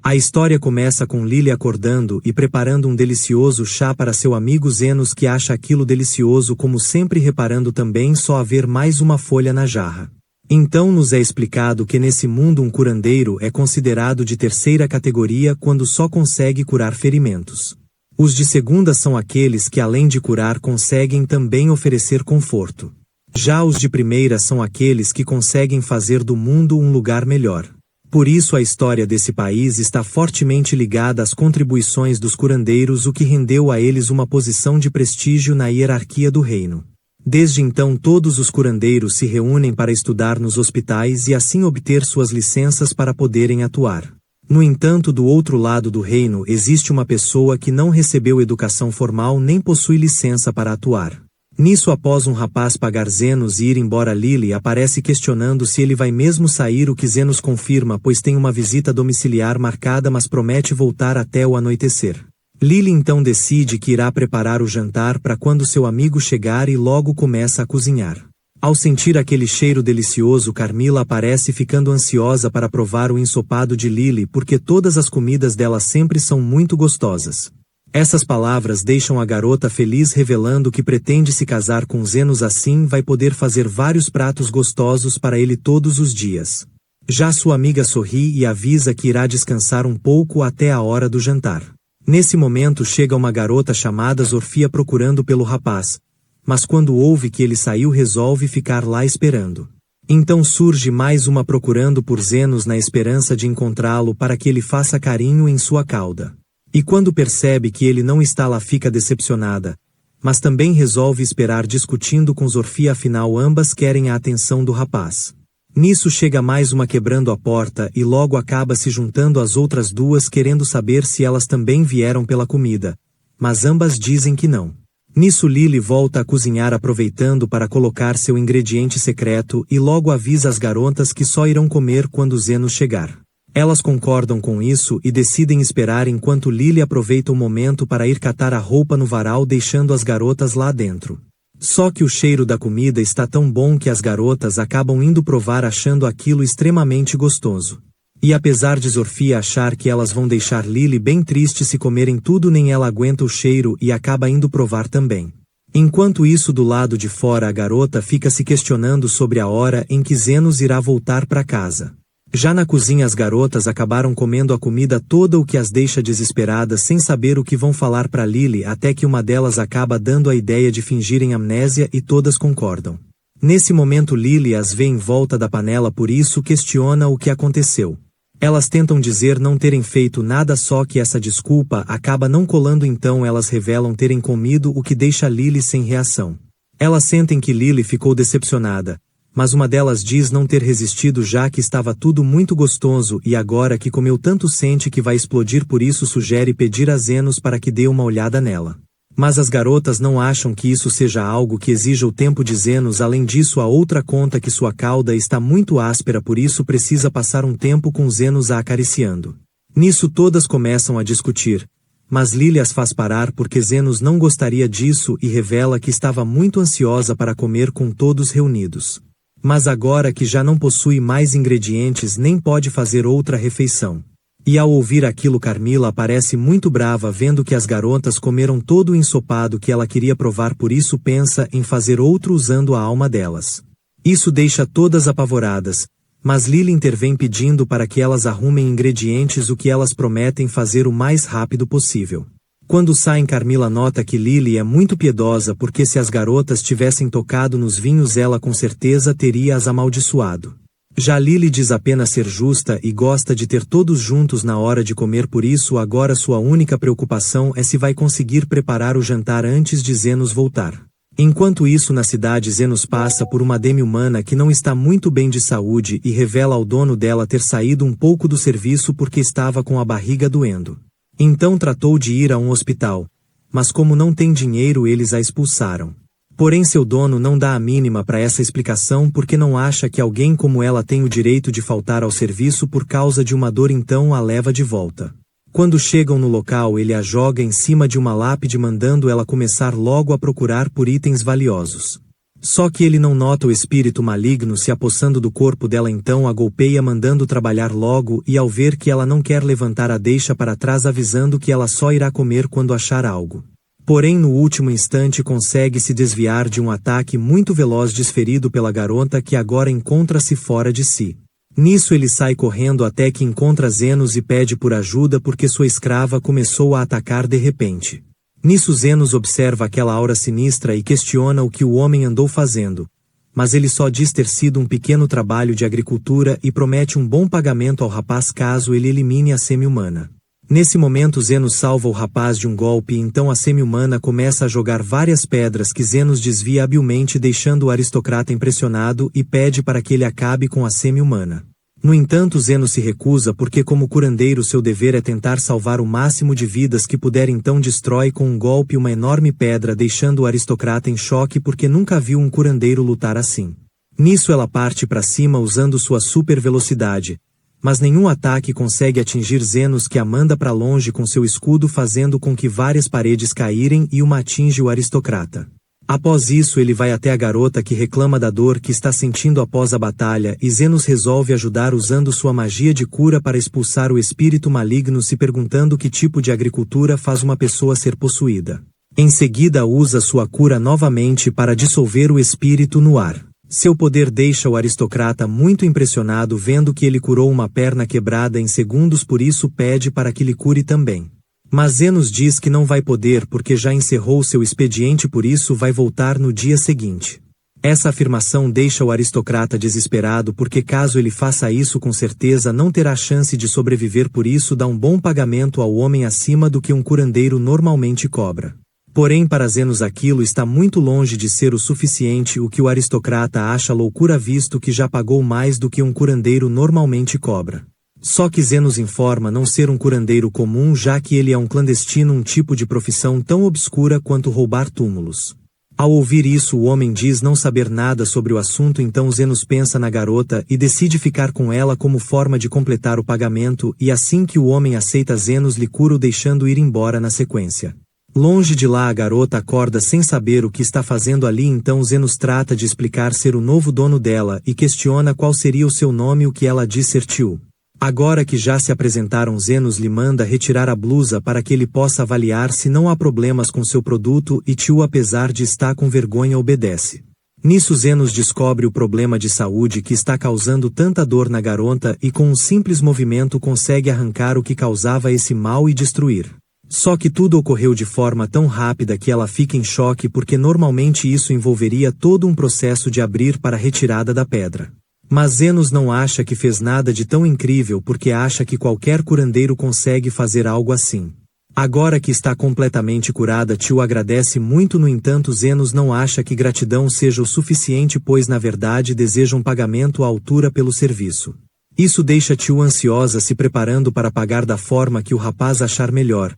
A história começa com Lily acordando e preparando um delicioso chá para seu amigo Zenos, que acha aquilo delicioso, como sempre, reparando também só haver mais uma folha na jarra. Então nos é explicado que nesse mundo um curandeiro é considerado de terceira categoria quando só consegue curar ferimentos. Os de segunda são aqueles que, além de curar, conseguem também oferecer conforto. Já os de primeira são aqueles que conseguem fazer do mundo um lugar melhor. Por isso a história desse país está fortemente ligada às contribuições dos curandeiros, o que rendeu a eles uma posição de prestígio na hierarquia do reino. Desde então todos os curandeiros se reúnem para estudar nos hospitais e assim obter suas licenças para poderem atuar. No entanto, do outro lado do reino existe uma pessoa que não recebeu educação formal nem possui licença para atuar. Nisso, após um rapaz pagar Zenos e ir embora, Lily aparece questionando se ele vai mesmo sair, o que Zenos confirma, pois tem uma visita domiciliar marcada, mas promete voltar até o anoitecer. Lily então decide que irá preparar o jantar para quando seu amigo chegar e logo começa a cozinhar. Ao sentir aquele cheiro delicioso, Carmila aparece ficando ansiosa para provar o ensopado de Lily, porque todas as comidas dela sempre são muito gostosas. Essas palavras deixam a garota feliz, revelando que pretende se casar com Zenos, assim vai poder fazer vários pratos gostosos para ele todos os dias. Já sua amiga sorri e avisa que irá descansar um pouco até a hora do jantar. Nesse momento chega uma garota chamada Zorfia procurando pelo rapaz, mas quando ouve que ele saiu resolve ficar lá esperando. Então surge mais uma procurando por Zenos na esperança de encontrá-lo para que ele faça carinho em sua cauda. E quando percebe que ele não está lá, fica decepcionada, mas também resolve esperar discutindo com Zorfia, afinal ambas querem a atenção do rapaz. Nisso chega mais uma quebrando a porta e logo acaba se juntando às outras duas, querendo saber se elas também vieram pela comida, mas ambas dizem que não. Nisso Lily volta a cozinhar, aproveitando para colocar seu ingrediente secreto, e logo avisa as garotas que só irão comer quando Zenos chegar. Elas concordam com isso e decidem esperar, enquanto Lily aproveita o momento para ir catar a roupa no varal, deixando as garotas lá dentro. Só que o cheiro da comida está tão bom que as garotas acabam indo provar, achando aquilo extremamente gostoso. E apesar de Zorfia achar que elas vão deixar Lily bem triste se comerem tudo, nem ela aguenta o cheiro e acaba indo provar também. Enquanto isso, do lado de fora, a garota fica se questionando sobre a hora em que Zenos irá voltar para casa. Já na cozinha, as garotas acabaram comendo a comida toda, o que as deixa desesperadas sem saber o que vão falar para Lily, até que uma delas acaba dando a ideia de fingirem amnésia e todas concordam. Nesse momento Lily as vê em volta da panela, por isso questiona o que aconteceu. Elas tentam dizer não terem feito nada, só que essa desculpa acaba não colando, então elas revelam terem comido, o que deixa Lily sem reação. Elas sentem que Lily ficou decepcionada, mas uma delas diz não ter resistido, já que estava tudo muito gostoso e agora que comeu tanto sente que vai explodir, por isso sugere pedir a Zenos para que dê uma olhada nela. Mas as garotas não acham que isso seja algo que exija o tempo de Zenos. Além disso, a outra conta que sua cauda está muito áspera, por isso precisa passar um tempo com Zenos a acariciando. Nisso todas começam a discutir, mas Lily as faz parar porque Zenos não gostaria disso e revela que estava muito ansiosa para comer com todos reunidos. Mas agora que já não possui mais ingredientes, nem pode fazer outra refeição. E ao ouvir aquilo, Carmila aparece muito brava, vendo que as garotas comeram todo o ensopado que ela queria provar, por isso pensa em fazer outro usando a alma delas. Isso deixa todas apavoradas, mas Lily intervém pedindo para que elas arrumem ingredientes, o que elas prometem fazer o mais rápido possível. Quando saem, Carmila nota que Lily é muito piedosa, porque se as garotas tivessem tocado nos vinhos, ela com certeza teria as amaldiçoado. Já Lily diz apenas ser justa e gosta de ter todos juntos na hora de comer, por isso agora sua única preocupação é se vai conseguir preparar o jantar antes de Zenos voltar. Enquanto isso, na cidade, Zenos passa por uma demi-humana que não está muito bem de saúde e revela ao dono dela ter saído um pouco do serviço porque estava com a barriga doendo. Então tratou de ir a um hospital, mas como não tem dinheiro, eles a expulsaram. Porém seu dono não dá a mínima para essa explicação, porque não acha que alguém como ela tem o direito de faltar ao serviço por causa de uma dor, então a leva de volta. Quando chegam no local, ele a joga em cima de uma lápide, mandando ela começar logo a procurar por itens valiosos. Só que ele não nota o espírito maligno se apossando do corpo dela, então a golpeia mandando trabalhar logo, e ao ver que ela não quer levantar, a deixa para trás avisando que ela só irá comer quando achar algo. Porém no último instante consegue se desviar de um ataque muito veloz desferido pela garota, que agora encontra-se fora de si. Nisso ele sai correndo até que encontra Zenos e pede por ajuda porque sua escrava começou a atacar de repente. Nisso Zenos observa aquela aura sinistra e questiona o que o homem andou fazendo. Mas ele só diz ter sido um pequeno trabalho de agricultura e promete um bom pagamento ao rapaz caso ele elimine a semi-humana. Nesse momento Zenos salva o rapaz de um golpe e então a semi-humana começa a jogar várias pedras que Zenos desvia habilmente, deixando o aristocrata impressionado e pede para que ele acabe com a semi-humana. No entanto Zenos se recusa porque como curandeiro seu dever é tentar salvar o máximo de vidas que puder, então destrói com um golpe uma enorme pedra, deixando o aristocrata em choque porque nunca viu um curandeiro lutar assim. Nisso ela parte para cima usando sua super velocidade, mas nenhum ataque consegue atingir Zenos, que a manda para longe com seu escudo, fazendo com que várias paredes caírem e uma atinge o aristocrata. Após isso ele vai até a garota que reclama da dor que está sentindo após a batalha e Zenos resolve ajudar usando sua magia de cura para expulsar o espírito maligno, se perguntando que tipo de agricultura faz uma pessoa ser possuída. Em seguida usa sua cura novamente para dissolver o espírito no ar. Seu poder deixa o aristocrata muito impressionado vendo que ele curou uma perna quebrada em segundos, por isso pede para que lhe cure também. Mas Zenos diz que não vai poder porque já encerrou seu expediente, por isso vai voltar no dia seguinte. Essa afirmação deixa o aristocrata desesperado porque caso ele faça isso com certeza não terá chance de sobreviver, por isso dá um bom pagamento ao homem acima do que um curandeiro normalmente cobra. Porém para Zenos aquilo está muito longe de ser o suficiente, o que o aristocrata acha loucura visto que já pagou mais do que um curandeiro normalmente cobra. Só que Zenos informa não ser um curandeiro comum, já que ele é um clandestino, um tipo de profissão tão obscura quanto roubar túmulos. Ao ouvir isso o homem diz não saber nada sobre o assunto, então Zenos pensa na garota e decide ficar com ela como forma de completar o pagamento, e assim que o homem aceita Zenos lhe cura, o deixando ir embora na sequência. Longe de lá a garota acorda sem saber o que está fazendo ali, então Zenos trata de explicar ser o novo dono dela e questiona qual seria o seu nome, o que ela diz ser Tio. Agora que já se apresentaram, Zenos lhe manda retirar a blusa para que ele possa avaliar se não há problemas com seu produto e Tio, apesar de estar com vergonha, obedece. Nisso Zenos descobre o problema de saúde que está causando tanta dor na garota e com um simples movimento consegue arrancar o que causava esse mal e destruir. Só que tudo ocorreu de forma tão rápida que ela fica em choque porque normalmente isso envolveria todo um processo de abrir para a retirada da pedra. Mas Zenos não acha que fez nada de tão incrível porque acha que qualquer curandeiro consegue fazer algo assim. Agora que está completamente curada, Tio agradece muito, no entanto Zenos não acha que gratidão seja o suficiente, pois na verdade deseja um pagamento à altura pelo serviço. Isso deixa Tio ansiosa, se preparando para pagar da forma que o rapaz achar melhor.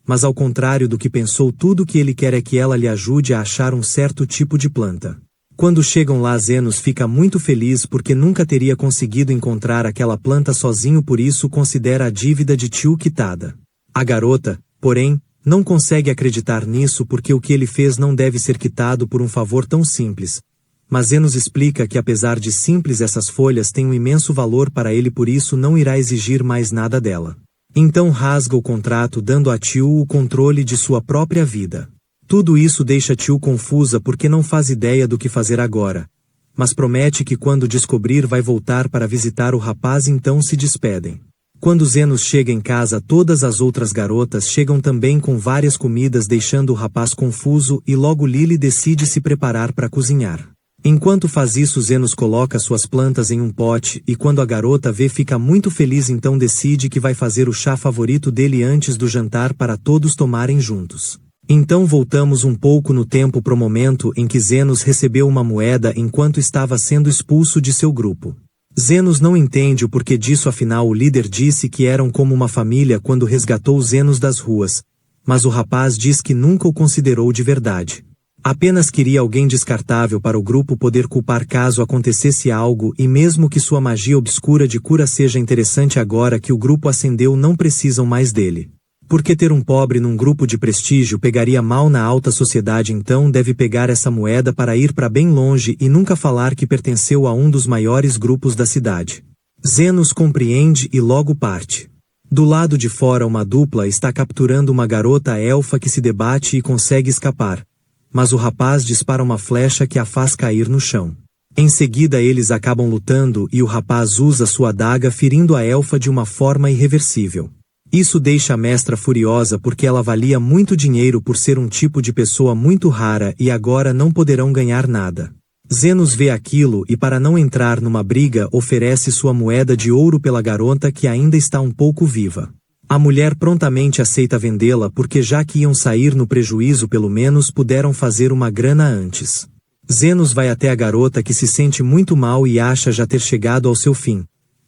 Mas ao contrário do que pensou, tudo que ele quer é que ela lhe ajude a achar um certo tipo de planta. Quando chegam lá, Zenos fica muito feliz porque nunca teria conseguido encontrar aquela planta sozinho, por isso considera a dívida de Tio quitada. A garota, porém, não consegue acreditar nisso porque o que ele fez não deve ser quitado por um favor tão simples. Mas Zenos explica que apesar de simples, essas folhas têm um imenso valor para ele, por isso não irá exigir mais nada dela. Então rasga o contrato, dando a Tio o controle de sua própria vida. Tudo isso deixa Tio confusa porque não faz ideia do que fazer agora. Mas promete que quando descobrir vai voltar para visitar o rapaz, então se despedem. Quando Zenos chega em casa, todas as outras garotas chegam também com várias comidas, deixando o rapaz confuso, e logo Lily decide se preparar para cozinhar. Enquanto faz isso, Zenos coloca suas plantas em um pote e quando a garota vê fica muito feliz, então decide que vai fazer o chá favorito dele antes do jantar para todos tomarem juntos. Então voltamos um pouco no tempo pro momento em que Zenos recebeu uma moeda enquanto estava sendo expulso de seu grupo. Zenos não entende o porquê disso, afinal o líder disse que eram como uma família quando resgatou Zenos das ruas, mas o rapaz diz que nunca o considerou de verdade. Apenas queria alguém descartável para o grupo poder culpar caso acontecesse algo, e mesmo que sua magia obscura de cura seja interessante, agora que o grupo ascendeu não precisam mais dele. Porque ter um pobre num grupo de prestígio pegaria mal na alta sociedade, então deve pegar essa moeda para ir para bem longe e nunca falar que pertenceu a um dos maiores grupos da cidade. Zenos compreende e logo parte. Do lado de fora uma dupla está capturando uma garota elfa que se debate e consegue escapar. Mas o rapaz dispara uma flecha que a faz cair no chão. Em seguida eles acabam lutando e o rapaz usa sua adaga ferindo a elfa de uma forma irreversível. Isso deixa a mestra furiosa porque ela valia muito dinheiro por ser um tipo de pessoa muito rara e agora não poderão ganhar nada. Zenos vê aquilo e para não entrar numa briga oferece sua moeda de ouro pela garota que ainda está um pouco viva. A mulher prontamente aceita vendê-la porque já que iam sair no prejuízo pelo menos puderam fazer uma grana antes. Zenos vai até a garota que se sente muito mal e acha já ter chegado ao seu fim.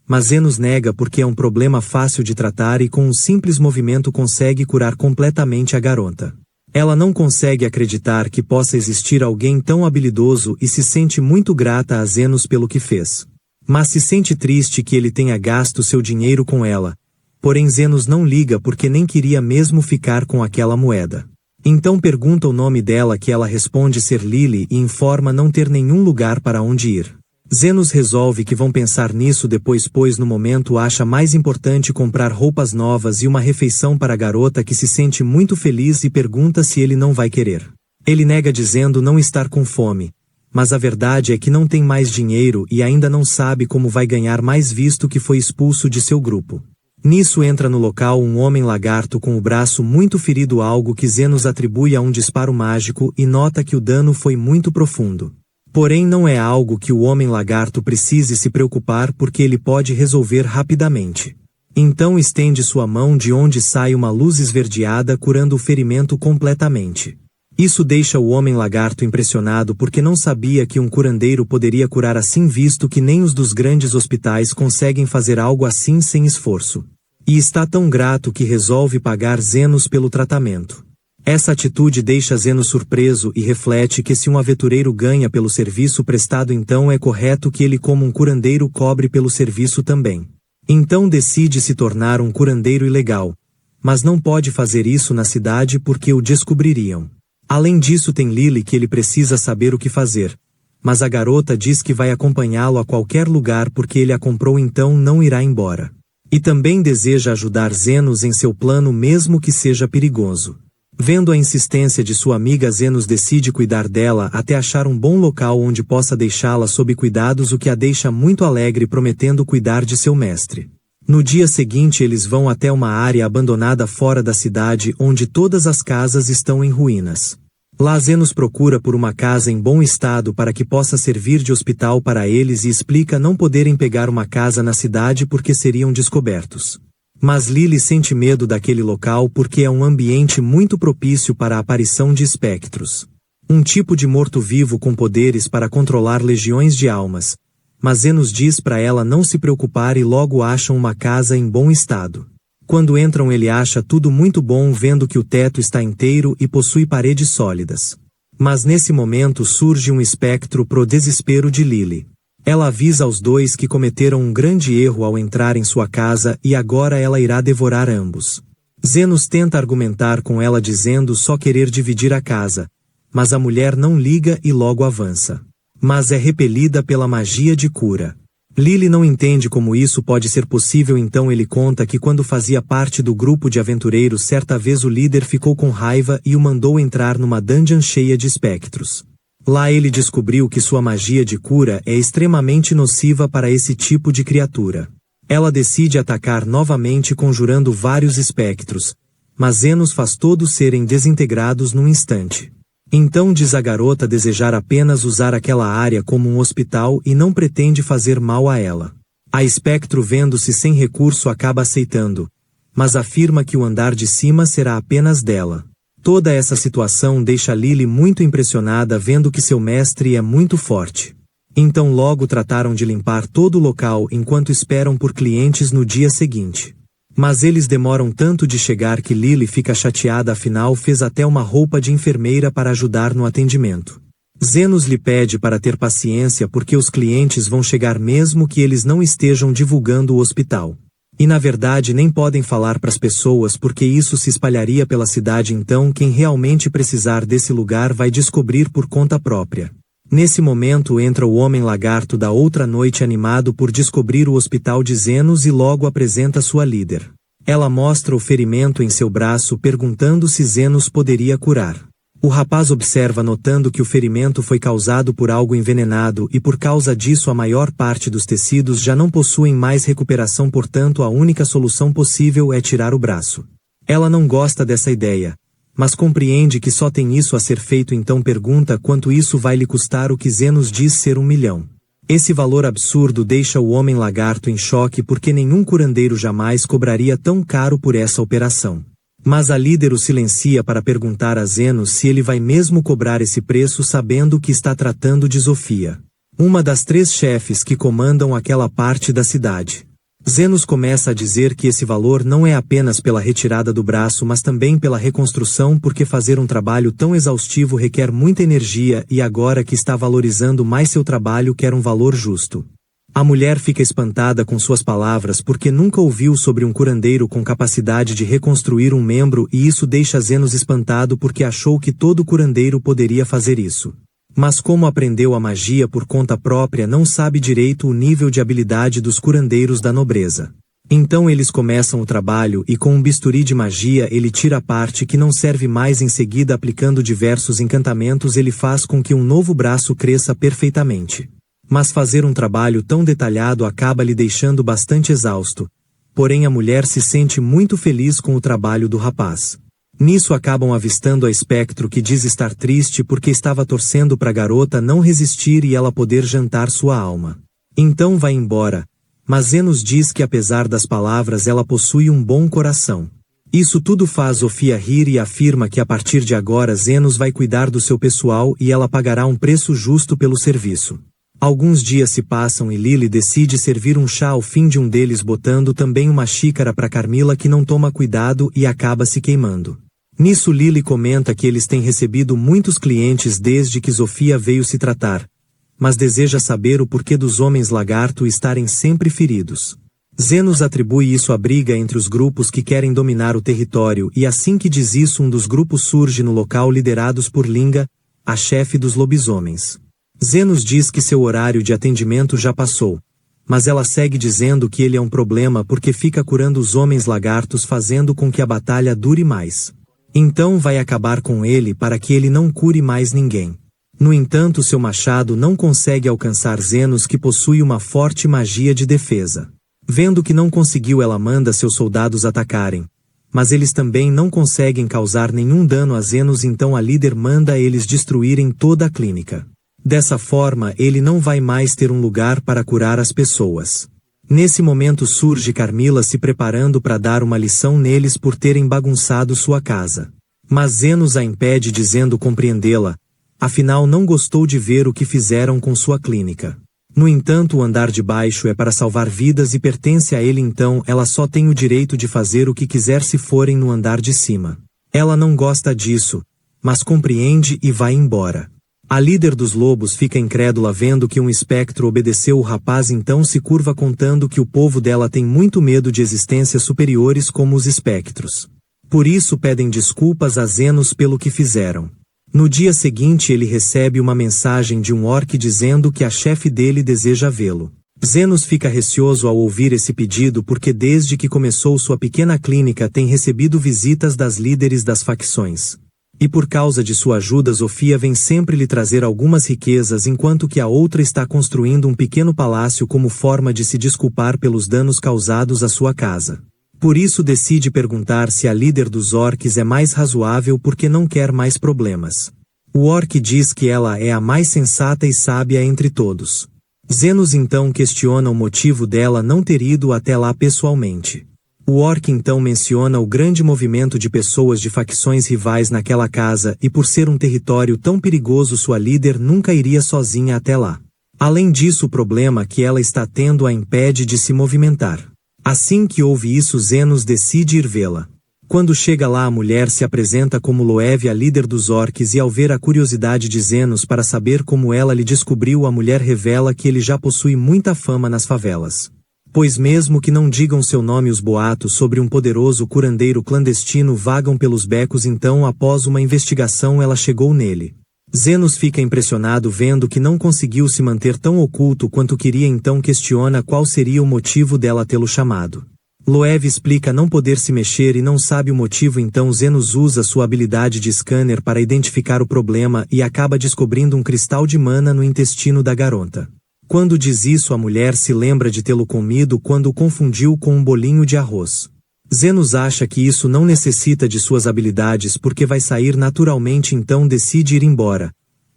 Mas Zenos nega porque é um problema fácil de tratar e com um simples movimento consegue curar completamente a garota. Ela não consegue acreditar que possa existir alguém tão habilidoso e se sente muito grata a Zenos pelo que fez. Mas se sente triste que ele tenha gasto seu dinheiro com ela. Porém Zenos não liga porque nem queria mesmo ficar com aquela moeda. Então pergunta o nome dela que ela responde ser Lily e informa não ter nenhum lugar para onde ir. Zenos resolve que vão pensar nisso depois pois no momento acha mais importante comprar roupas novas e uma refeição para a garota que se sente muito feliz e pergunta se ele não vai querer. Ele nega dizendo não estar com fome, mas a verdade é que não tem mais dinheiro e ainda não sabe como vai ganhar mais visto que foi expulso de seu grupo. Nisso entra no local um homem lagarto com o braço muito ferido, algo que Zenos atribui a um disparo mágico e nota que o dano foi muito profundo. Porém não é algo que o homem lagarto precise se preocupar porque ele pode resolver rapidamente. Então estende sua mão de onde sai uma luz esverdeada curando o ferimento completamente. Isso deixa o homem lagarto impressionado porque não sabia que um curandeiro poderia curar assim visto que nem os dos grandes hospitais conseguem fazer algo assim sem esforço. E está tão grato que resolve pagar Zenos pelo tratamento. Essa atitude deixa Zenos surpreso e reflete que se um aventureiro ganha pelo serviço prestado então é correto que ele como um curandeiro cobre pelo serviço também. Então decide se tornar um curandeiro ilegal. Mas não pode fazer isso na cidade porque o descobririam. Além disso tem Lily que ele precisa saber o que fazer. Mas a garota diz que vai acompanhá-lo a qualquer lugar porque ele a comprou então não irá embora. E também deseja ajudar Zenos em seu plano mesmo que seja perigoso. Vendo a insistência de sua amiga Zenos decide cuidar dela até achar um bom local onde possa deixá-la sob cuidados o que a deixa muito alegre prometendo cuidar de seu mestre. No dia seguinte eles vão até uma área abandonada fora da cidade onde todas as casas estão em ruínas. Lá Zenos procura por uma casa em bom estado para que possa servir de hospital para eles e explica não poderem pegar uma casa na cidade porque seriam descobertos. Mas Lily sente medo daquele local porque é um ambiente muito propício para a aparição de espectros. Um tipo de morto-vivo com poderes para controlar legiões de almas. Mas Zenos diz para ela não se preocupar e logo acham uma casa em bom estado. Quando entram ele acha tudo muito bom vendo que o teto está inteiro e possui paredes sólidas. Mas nesse momento surge um espectro pro desespero de Lily. Ela avisa aos dois que cometeram um grande erro ao entrar em sua casa e agora ela irá devorar ambos. Zenos tenta argumentar com ela dizendo só querer dividir a casa, mas a mulher não liga e logo avança. Mas é repelida pela magia de cura. Lily não entende como isso pode ser possível então ele conta que quando fazia parte do grupo de aventureiros certa vez o líder ficou com raiva e o mandou entrar numa dungeon cheia de espectros. Lá ele descobriu que sua magia de cura é extremamente nociva para esse tipo de criatura. Ela decide atacar novamente conjurando vários espectros, mas Zenos faz todos serem desintegrados num instante. Então diz a garota desejar apenas usar aquela área como um hospital e não pretende fazer mal a ela. A espectro vendo-se sem recurso acaba aceitando, mas afirma que o andar de cima será apenas dela. Toda essa situação deixa Lily muito impressionada vendo que seu mestre é muito forte. Então logo trataram de limpar todo o local enquanto esperam por clientes no dia seguinte. Mas eles demoram tanto de chegar que Lily fica chateada afinal fez até uma roupa de enfermeira para ajudar no atendimento. Zenos lhe pede para ter paciência porque os clientes vão chegar mesmo que eles não estejam divulgando o hospital. E na verdade nem podem falar pras pessoas porque isso se espalharia pela cidade, então quem realmente precisar desse lugar vai descobrir por conta própria. Nesse momento entra o homem lagarto da outra noite animado por descobrir o hospital de Zenos e logo apresenta sua líder. Ela mostra o ferimento em seu braço perguntando se Zenos poderia curar. O rapaz observa notando que o ferimento foi causado por algo envenenado e por causa disso a maior parte dos tecidos já não possuem mais recuperação, portanto a única solução possível é tirar o braço. Ela não gosta dessa ideia, mas compreende que só tem isso a ser feito, então pergunta quanto isso vai lhe custar, o que Zenos diz ser 1 milhão. Esse valor absurdo deixa o homem lagarto em choque porque nenhum curandeiro jamais cobraria tão caro por essa operação. Mas a líder o silencia para perguntar a Zenos se ele vai mesmo cobrar esse preço, sabendo que está tratando de Zofia, uma das 3 chefes que comandam aquela parte da cidade. Zenos começa a dizer que esse valor não é apenas pela retirada do braço, mas também pela reconstrução, porque fazer um trabalho tão exaustivo requer muita energia e agora que está valorizando mais seu trabalho quer um valor justo. A mulher fica espantada com suas palavras porque nunca ouviu sobre um curandeiro com capacidade de reconstruir um membro, e isso deixa Zenos espantado porque achou que todo curandeiro poderia fazer isso. Mas como aprendeu a magia por conta própria, não sabe direito o nível de habilidade dos curandeiros da nobreza. Então eles começam o trabalho e com um bisturi de magia ele tira a parte que não serve mais, em seguida aplicando diversos encantamentos ele faz com que um novo braço cresça perfeitamente. Mas fazer um trabalho tão detalhado acaba lhe deixando bastante exausto. Porém a mulher se sente muito feliz com o trabalho do rapaz. Nisso acabam avistando a Espectro, que diz estar triste porque estava torcendo para a garota não resistir e ela poder jantar sua alma. Então vai embora. Mas Zenos diz que apesar das palavras ela possui um bom coração. Isso tudo faz Zofia rir e afirma que a partir de agora Zenos vai cuidar do seu pessoal e ela pagará um preço justo pelo serviço. Alguns dias se passam e Lily decide servir um chá ao fim de um deles, botando também uma xícara para Carmila, que não toma cuidado e acaba se queimando. Nisso Lily comenta que eles têm recebido muitos clientes desde que Zofia veio se tratar, mas deseja saber o porquê dos homens lagarto estarem sempre feridos. Zenos atribui isso à briga entre os grupos que querem dominar o território, e assim que diz isso um dos grupos surge no local, liderados por Linga, a chefe dos lobisomens. Zenos diz que seu horário de atendimento já passou, mas ela segue dizendo que ele é um problema porque fica curando os homens lagartos, fazendo com que a batalha dure mais. Então vai acabar com ele para que ele não cure mais ninguém. No entanto, seu machado não consegue alcançar Zenos, que possui uma forte magia de defesa. Vendo que não conseguiu, ela manda seus soldados atacarem, mas eles também não conseguem causar nenhum dano a Zenos, então a líder manda eles destruírem toda a clínica. Dessa forma ele não vai mais ter um lugar para curar as pessoas. Nesse momento surge Carmila se preparando para dar uma lição neles por terem bagunçado sua casa. Mas Zenos a impede, dizendo compreendê-la, afinal não gostou de ver o que fizeram com sua clínica. No entanto, o andar de baixo é para salvar vidas e pertence a ele, então ela só tem o direito de fazer o que quiser se forem no andar de cima. Ela não gosta disso, mas compreende e vai embora. A líder dos lobos fica incrédula vendo que um espectro obedeceu o rapaz, então se curva contando que o povo dela tem muito medo de existências superiores como os espectros. Por isso pedem desculpas a Zenos pelo que fizeram. No dia seguinte ele recebe uma mensagem de um orc dizendo que a chefe dele deseja vê-lo. Zenos fica receoso ao ouvir esse pedido porque desde que começou sua pequena clínica tem recebido visitas das líderes das facções. E por causa de sua ajuda Zofia vem sempre lhe trazer algumas riquezas, enquanto que a outra está construindo um pequeno palácio como forma de se desculpar pelos danos causados à sua casa. Por isso decide perguntar se a líder dos orcs é mais razoável porque não quer mais problemas. O orc diz que ela é a mais sensata e sábia entre todos. Zenos então questiona o motivo dela não ter ido até lá pessoalmente. O orc então menciona o grande movimento de pessoas de facções rivais naquela casa e por ser um território tão perigoso sua líder nunca iria sozinha até lá. Além disso, o problema que ela está tendo a impede de se movimentar. Assim que ouve isso, Zenos decide ir vê-la. Quando chega lá, a mulher se apresenta como Loev, a líder dos orcs, e ao ver a curiosidade de Zenos para saber como ela lhe descobriu, a mulher revela que ele já possui muita fama nas favelas. Pois mesmo que não digam seu nome, os boatos sobre um poderoso curandeiro clandestino vagam pelos becos. Então, após uma investigação, ela chegou nele. Zenos fica impressionado vendo que não conseguiu se manter tão oculto quanto queria, então questiona qual seria o motivo dela tê-lo chamado. Loev explica não poder se mexer e não sabe o motivo, então Zenos usa sua habilidade de scanner para identificar o problema e acaba descobrindo um cristal de mana no intestino da garota. Quando diz isso, a mulher se lembra de tê-lo comido quando o confundiu com um bolinho de arroz. Zenos acha que isso não necessita de suas habilidades porque vai sair naturalmente, então decide ir embora.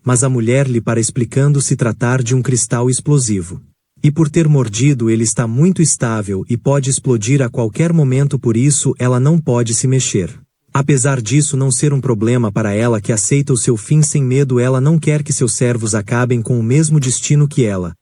Mas a mulher lhe para explicando se tratar de um cristal explosivo. E por ter mordido ele está muito estável e pode explodir a qualquer momento, por isso ela não pode se mexer. Apesar disso não ser um problema para ela, que aceita o seu fim sem medo, ela não quer que seus servos acabem com o mesmo destino que ela.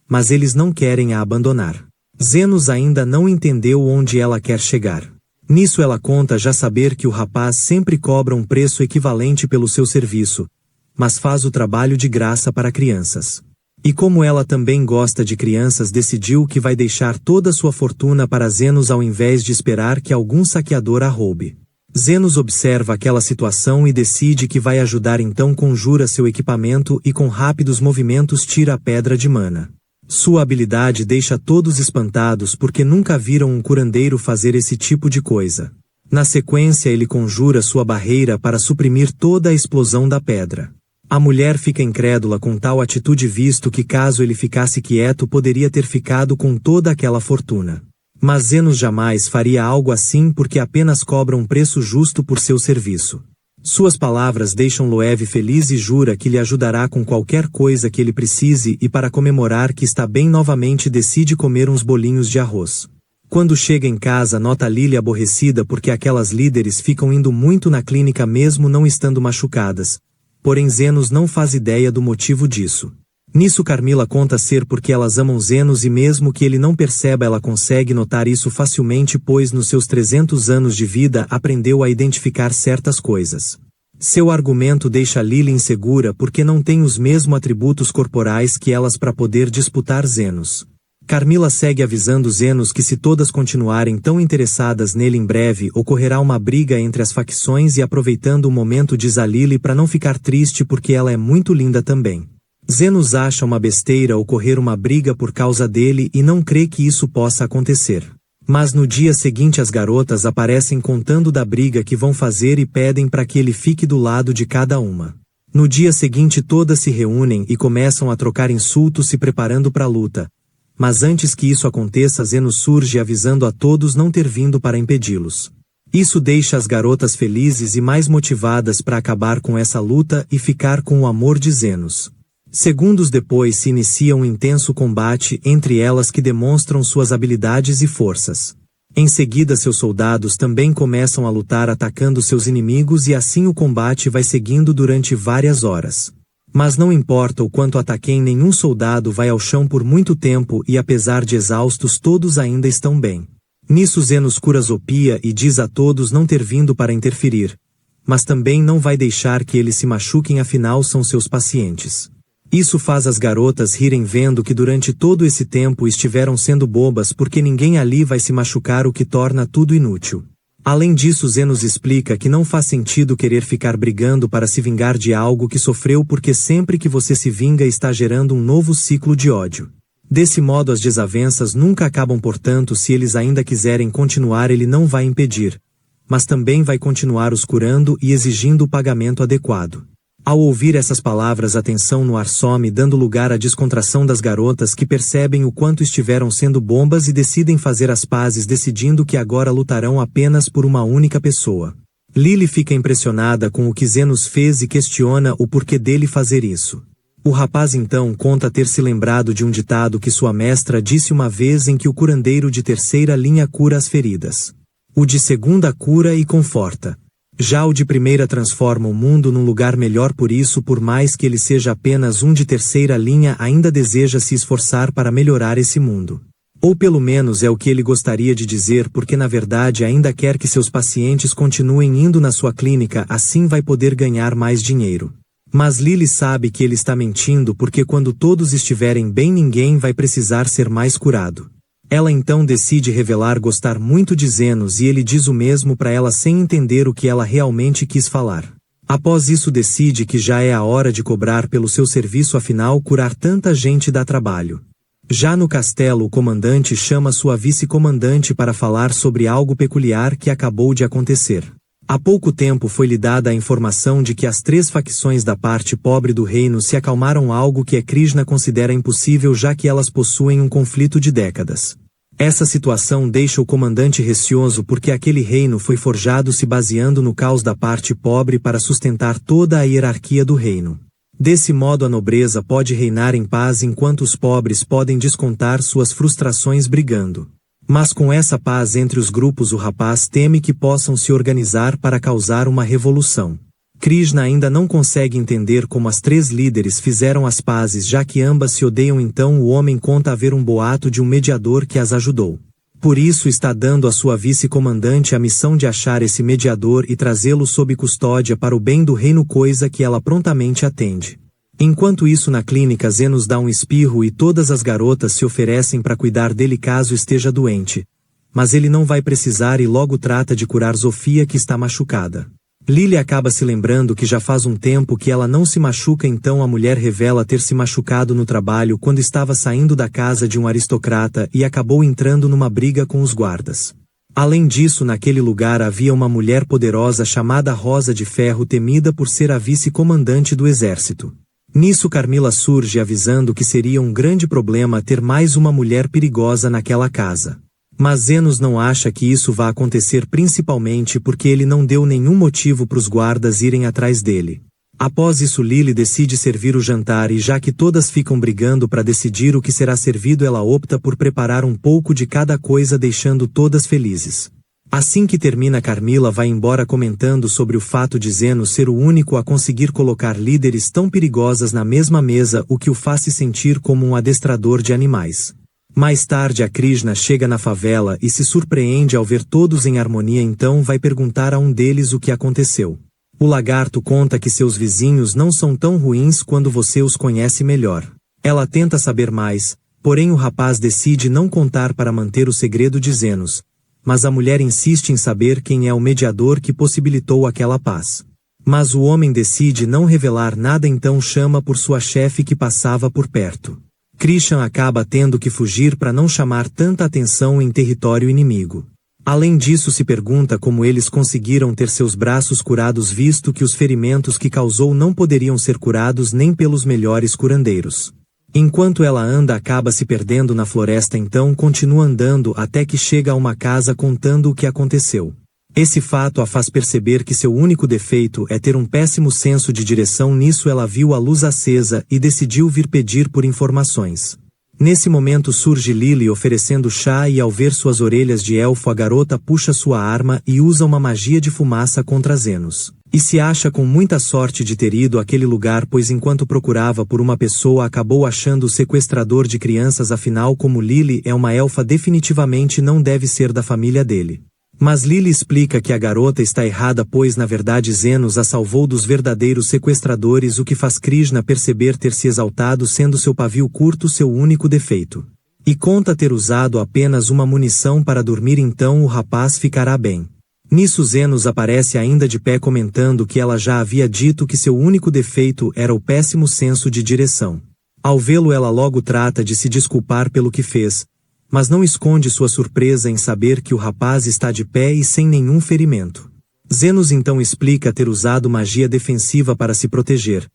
Mas eles não querem a abandonar. Zenos ainda não entendeu onde ela quer chegar. Nisso ela conta já saber que o rapaz sempre cobra um preço equivalente pelo seu serviço, mas faz o trabalho de graça para crianças. E como ela também gosta de crianças, decidiu que vai deixar toda sua fortuna para Zenos ao invés de esperar que algum saqueador a roube. Zenos observa aquela situação e decide que vai ajudar, então conjura seu equipamento e com rápidos movimentos tira a pedra de mana. Sua habilidade deixa todos espantados porque nunca viram um curandeiro fazer esse tipo de coisa. Na sequência ele conjura sua barreira para suprimir toda a explosão da pedra. A mulher fica incrédula com tal atitude, visto que caso ele ficasse quieto poderia ter ficado com toda aquela fortuna. Mas Zenos jamais faria algo assim porque apenas cobra um preço justo por seu serviço. Suas palavras deixam Loev feliz e jura que lhe ajudará com qualquer coisa que ele precise, e para comemorar que está bem novamente decide comer uns bolinhos de arroz. Quando chega em casa nota Lily aborrecida porque aquelas líderes ficam indo muito na clínica mesmo não estando machucadas. Porém Zenos não faz ideia do motivo disso. Nisso Carmila conta ser porque elas amam Zenos e mesmo que ele não perceba ela consegue notar isso facilmente, pois nos seus 300 anos de vida aprendeu a identificar certas coisas. Seu argumento deixa Lily insegura porque não tem os mesmos atributos corporais que elas para poder disputar Zenos. Carmila segue avisando Zenos que se todas continuarem tão interessadas nele, em breve ocorrerá uma briga entre as facções, e aproveitando o momento diz a Lily para não ficar triste porque ela é muito linda também. Zenos acha uma besteira ocorrer uma briga por causa dele e não crê que isso possa acontecer. Mas no dia seguinte as garotas aparecem contando da briga que vão fazer e pedem para que ele fique do lado de cada uma. No dia seguinte todas se reúnem e começam a trocar insultos se preparando para a luta. Mas antes que isso aconteça, Zenos surge avisando a todos não ter vindo para impedi-los. Isso deixa as garotas felizes e mais motivadas para acabar com essa luta e ficar com o amor de Zenos. Segundos depois se inicia um intenso combate entre elas que demonstram suas habilidades e forças. Em seguida seus soldados também começam a lutar atacando seus inimigos e assim o combate vai seguindo durante várias horas. Mas não importa o quanto ataquem, nenhum soldado vai ao chão por muito tempo e apesar de exaustos todos ainda estão bem. Nisso Zenos cura Zopia e diz a todos não ter vindo para interferir. Mas também não vai deixar que eles se machuquem, afinal são seus pacientes. Isso faz as garotas rirem vendo que durante todo esse tempo estiveram sendo bobas porque ninguém ali vai se machucar, o que torna tudo inútil. Além disso Zenos explica que não faz sentido querer ficar brigando para se vingar de algo que sofreu, porque sempre que você se vinga está gerando um novo ciclo de ódio. Desse modo as desavenças nunca acabam, portanto se eles ainda quiserem continuar ele não vai impedir. Mas também vai continuar os curando e exigindo o pagamento adequado. Ao ouvir essas palavras a tensão no ar some, dando lugar à descontração das garotas que percebem o quanto estiveram sendo bombas e decidem fazer as pazes, decidindo que agora lutarão apenas por uma única pessoa. Lily fica impressionada com o que Zenos fez e questiona o porquê dele fazer isso. O rapaz então conta ter se lembrado de um ditado que sua mestra disse uma vez, em que o curandeiro de terceira linha cura as feridas. O de segunda cura e conforta. Já o de primeira transforma o mundo num lugar melhor, por isso por mais que ele seja apenas um de terceira linha ainda deseja se esforçar para melhorar esse mundo. Ou pelo menos é o que ele gostaria de dizer, porque na verdade ainda quer que seus pacientes continuem indo na sua clínica, assim vai poder ganhar mais dinheiro. Mas Lily sabe que ele está mentindo, porque quando todos estiverem bem ninguém vai precisar ser mais curado. Ela então decide revelar gostar muito de Zenos e ele diz o mesmo para ela sem entender o que ela realmente quis falar. Após isso decide que já é a hora de cobrar pelo seu serviço, afinal curar tanta gente dá trabalho. Já no castelo, o comandante chama sua vice-comandante para falar sobre algo peculiar que acabou de acontecer. Há pouco tempo foi-lhe dada a informação de que as 3 facções da parte pobre do reino se acalmaram, algo que Krishna considera impossível já que elas possuem um conflito de décadas. Essa situação deixa o comandante receoso porque aquele reino foi forjado se baseando no caos da parte pobre para sustentar toda a hierarquia do reino. Desse modo a nobreza pode reinar em paz enquanto os pobres podem descontar suas frustrações brigando. Mas com essa paz entre os grupos o rapaz teme que possam se organizar para causar uma revolução. Krishna ainda não consegue entender como as 3 líderes fizeram as pazes já que ambas se odeiam, então o homem conta haver um boato de um mediador que as ajudou. Por isso está dando a sua vice-comandante a missão de achar esse mediador e trazê-lo sob custódia para o bem do reino, coisa que ela prontamente atende. Enquanto isso na clínica Zenos dá um espirro e todas as garotas se oferecem para cuidar dele caso esteja doente. Mas ele não vai precisar e logo trata de curar Zofia, que está machucada. Lily acaba se lembrando que já faz um tempo que ela não se machuca, então a mulher revela ter se machucado no trabalho quando estava saindo da casa de um aristocrata e acabou entrando numa briga com os guardas. Além disso, naquele lugar havia uma mulher poderosa chamada Rosa de Ferro, temida por ser a vice-comandante do exército. Nisso Carmila surge avisando que seria um grande problema ter mais uma mulher perigosa naquela casa. Mas Zenos não acha que isso vá acontecer, principalmente porque ele não deu nenhum motivo para os guardas irem atrás dele. Após isso Lily decide servir o jantar e já que todas ficam brigando para decidir o que será servido, ela opta por preparar um pouco de cada coisa, deixando todas felizes. Assim que termina, Carmila vai embora comentando sobre o fato de Zenos ser o único a conseguir colocar líderes tão perigosas na mesma mesa, o que o faz se sentir como um adestrador de animais. Mais tarde a Krishna chega na favela e se surpreende ao ver todos em harmonia, então vai perguntar a um deles o que aconteceu. O lagarto conta que seus vizinhos não são tão ruins quando você os conhece melhor. Ela tenta saber mais, porém o rapaz decide não contar para manter o segredo de Zenos. Mas a mulher insiste em saber quem é o mediador que possibilitou aquela paz. Mas o homem decide não revelar nada, então chama por sua chefe que passava por perto. Krishna acaba tendo que fugir para não chamar tanta atenção em território inimigo. Além disso, se pergunta como eles conseguiram ter seus braços curados, visto que os ferimentos que causou não poderiam ser curados nem pelos melhores curandeiros. Enquanto ela anda, acaba se perdendo na floresta, então continua andando até que chega a uma casa contando o que aconteceu. Esse fato a faz perceber que seu único defeito é ter um péssimo senso de direção. Nisso ela viu a luz acesa e decidiu vir pedir por informações. Nesse momento surge Lily oferecendo chá e ao ver suas orelhas de elfo, a garota puxa sua arma e usa uma magia de fumaça contra Zenos. E se acha com muita sorte de ter ido àquele lugar, pois enquanto procurava por uma pessoa acabou achando o sequestrador de crianças. Afinal, como Lily é uma elfa, definitivamente não deve ser da família dele. Mas Lily explica que a garota está errada, pois na verdade Zenos a salvou dos verdadeiros sequestradores, o que faz Krishna perceber ter se exaltado, sendo seu pavio curto seu único defeito. E conta ter usado apenas uma munição para dormir, então o rapaz ficará bem. Nisso Zenos aparece ainda de pé, comentando que ela já havia dito que seu único defeito era o péssimo senso de direção. Ao vê-lo, ela logo trata de se desculpar pelo que fez, mas não esconde sua surpresa em saber que o rapaz está de pé e sem nenhum ferimento. Zenos então explica ter usado magia defensiva para se proteger,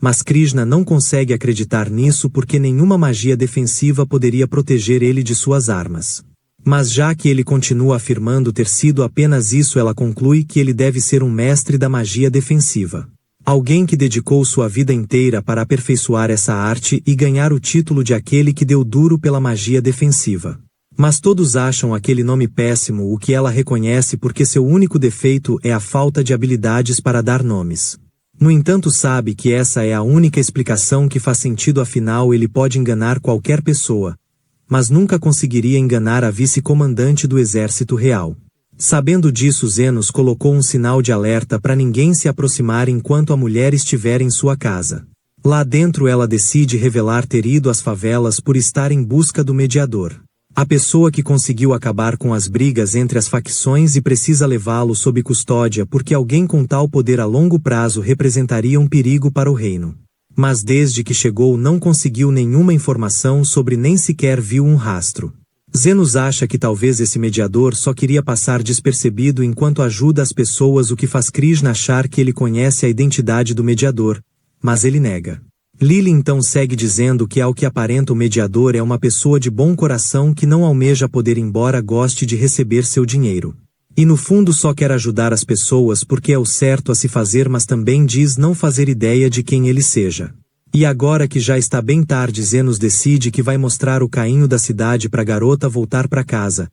mas Krishna não consegue acreditar nisso porque nenhuma magia defensiva poderia proteger ele de suas armas. Mas já que ele continua afirmando ter sido apenas isso, ela conclui que ele deve ser um mestre da magia defensiva. Alguém que dedicou sua vida inteira para aperfeiçoar essa arte e ganhar o título de aquele que deu duro pela magia defensiva. Mas todos acham aquele nome péssimo, o que ela reconhece porque seu único defeito é a falta de habilidades para dar nomes. No entanto, sabe que essa é a única explicação que faz sentido, afinal ele pode enganar qualquer pessoa, mas nunca conseguiria enganar a vice-comandante do exército real. Sabendo disso, Zenos colocou um sinal de alerta para ninguém se aproximar enquanto a mulher estiver em sua casa. Lá dentro ela decide revelar ter ido às favelas por estar em busca do mediador. A pessoa que conseguiu acabar com as brigas entre as facções e precisa levá-lo sob custódia porque alguém com tal poder a longo prazo representaria um perigo para o reino. Mas desde que chegou não conseguiu nenhuma informação sobre, nem sequer viu um rastro. Zenos acha que talvez esse mediador só queria passar despercebido enquanto ajuda as pessoas, o que faz Krishna achar que ele conhece a identidade do mediador, mas ele nega. Lily então segue dizendo que ao que aparenta o mediador é uma pessoa de bom coração que não almeja poder embora goste de receber seu dinheiro. E no fundo só quer ajudar as pessoas porque é o certo a se fazer, mas também diz não fazer ideia de quem ele seja. E agora que já está bem tarde, Zenos decide que vai mostrar o caminho da cidade para a garota voltar para casa.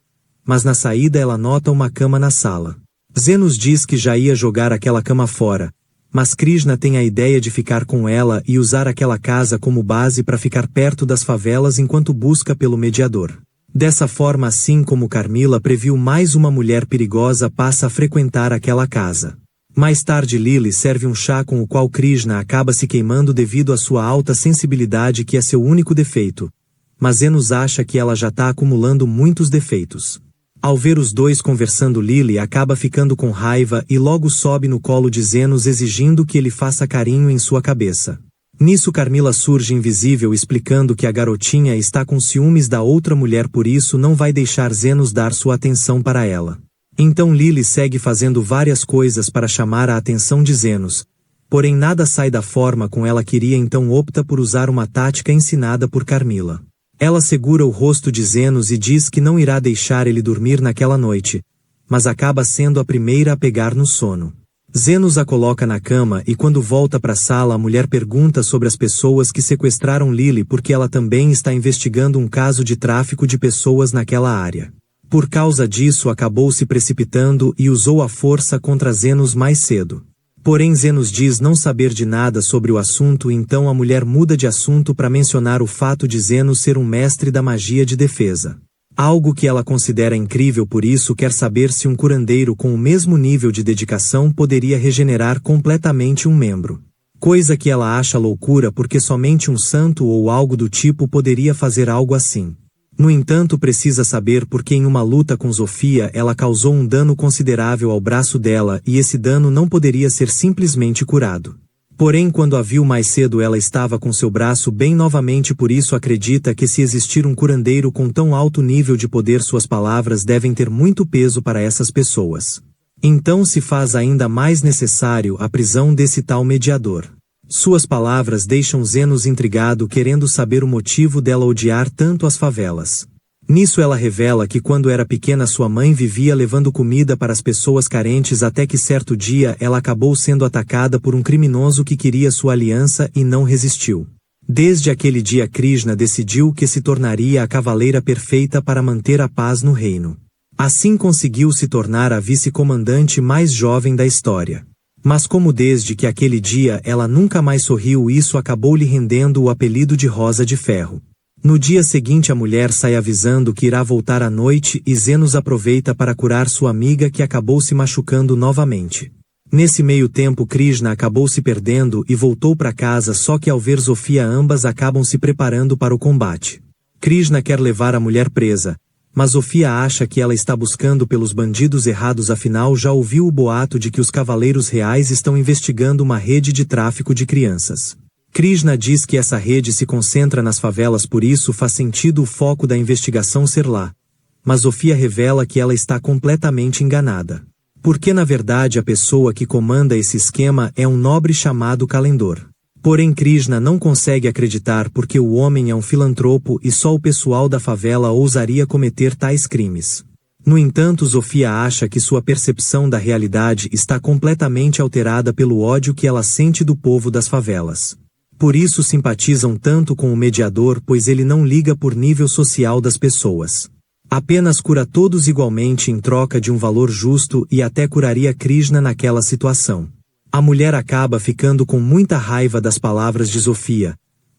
Mas na saída ela nota uma cama na sala. Zenos diz que já ia jogar aquela cama fora, mas Krishna tem a ideia de ficar com ela e usar aquela casa como base para ficar perto das favelas enquanto busca pelo mediador. Dessa forma, assim como Carmila previu, mais uma mulher perigosa passa a frequentar aquela casa. Mais tarde Lily serve um chá com o qual Krishna acaba se queimando devido à sua alta sensibilidade, que é seu único defeito. Mas Zenos acha que ela já está acumulando muitos defeitos. Ao ver os dois conversando, Lily acaba ficando com raiva e logo sobe no colo de Zenos exigindo que ele faça carinho em sua cabeça. Nisso Carmila surge invisível explicando que a garotinha está com ciúmes da outra mulher, por isso não vai deixar Zenos dar sua atenção para ela. Então Lily segue fazendo várias coisas para chamar a atenção de Zenos, porém nada sai da forma como ela queria, então opta por usar uma tática ensinada por Carmila. Ela segura o rosto de Zenos e diz que não irá deixar ele dormir naquela noite, mas acaba sendo a primeira a pegar no sono. Zenos a coloca na cama e quando volta para a sala a mulher pergunta sobre as pessoas que sequestraram Lily porque ela também está investigando um caso de tráfico de pessoas naquela área. Por causa disso acabou se precipitando e usou a força contra Zenos mais cedo. Porém Zenos diz não saber de nada sobre o assunto, então a mulher muda de assunto para mencionar o fato de Zenos ser um mestre da magia de defesa. Algo que ela considera incrível, por isso quer saber se um curandeiro com o mesmo nível de dedicação poderia regenerar completamente um membro. Coisa que ela acha loucura porque somente um santo ou algo do tipo poderia fazer algo assim. No entanto, precisa saber porque em uma luta com Zofia ela causou um dano considerável ao braço dela e esse dano não poderia ser simplesmente curado. Porém, quando a viu mais cedo ela estava com seu braço bem novamente, por isso acredita que se existir um curandeiro com tão alto nível de poder, suas palavras devem ter muito peso para essas pessoas. Então se faz ainda mais necessário a prisão desse tal mediador. Suas palavras deixam Zenos intrigado, querendo saber o motivo dela odiar tanto as favelas. Nisso ela revela que quando era pequena sua mãe vivia levando comida para as pessoas carentes, até que certo dia ela acabou sendo atacada por um criminoso que queria sua aliança e não resistiu. Desde aquele dia Krishna decidiu que se tornaria a cavaleira perfeita para manter a paz no reino. Assim conseguiu se tornar a vice-comandante mais jovem da história. Mas como desde que aquele dia ela nunca mais sorriu, isso acabou lhe rendendo o apelido de Rosa de Ferro. No dia seguinte a mulher sai avisando que irá voltar à noite e Zenos aproveita para curar sua amiga que acabou se machucando novamente. Nesse meio tempo Krishna acabou se perdendo e voltou para casa, só que ao ver Zofia ambas acabam se preparando para o combate. Krishna quer levar a mulher presa, mas Zofia acha que ela está buscando pelos bandidos errados, afinal já ouviu o boato de que os cavaleiros reais estão investigando uma rede de tráfico de crianças. Krishna diz que essa rede se concentra nas favelas, por isso faz sentido o foco da investigação ser lá. Mas Zofia revela que ela está completamente enganada. Porque na verdade a pessoa que comanda esse esquema é um nobre chamado Calendor. Porém Krishna não consegue acreditar porque o homem é um filantropo e só o pessoal da favela ousaria cometer tais crimes. No entanto, Zofia acha que sua percepção da realidade está completamente alterada pelo ódio que ela sente do povo das favelas. Por isso simpatizam tanto com o mediador, pois ele não liga por nível social das pessoas. Apenas cura todos igualmente em troca de um valor justo e até curaria Krishna naquela situação. A mulher acaba ficando com muita raiva das palavras de Zofia,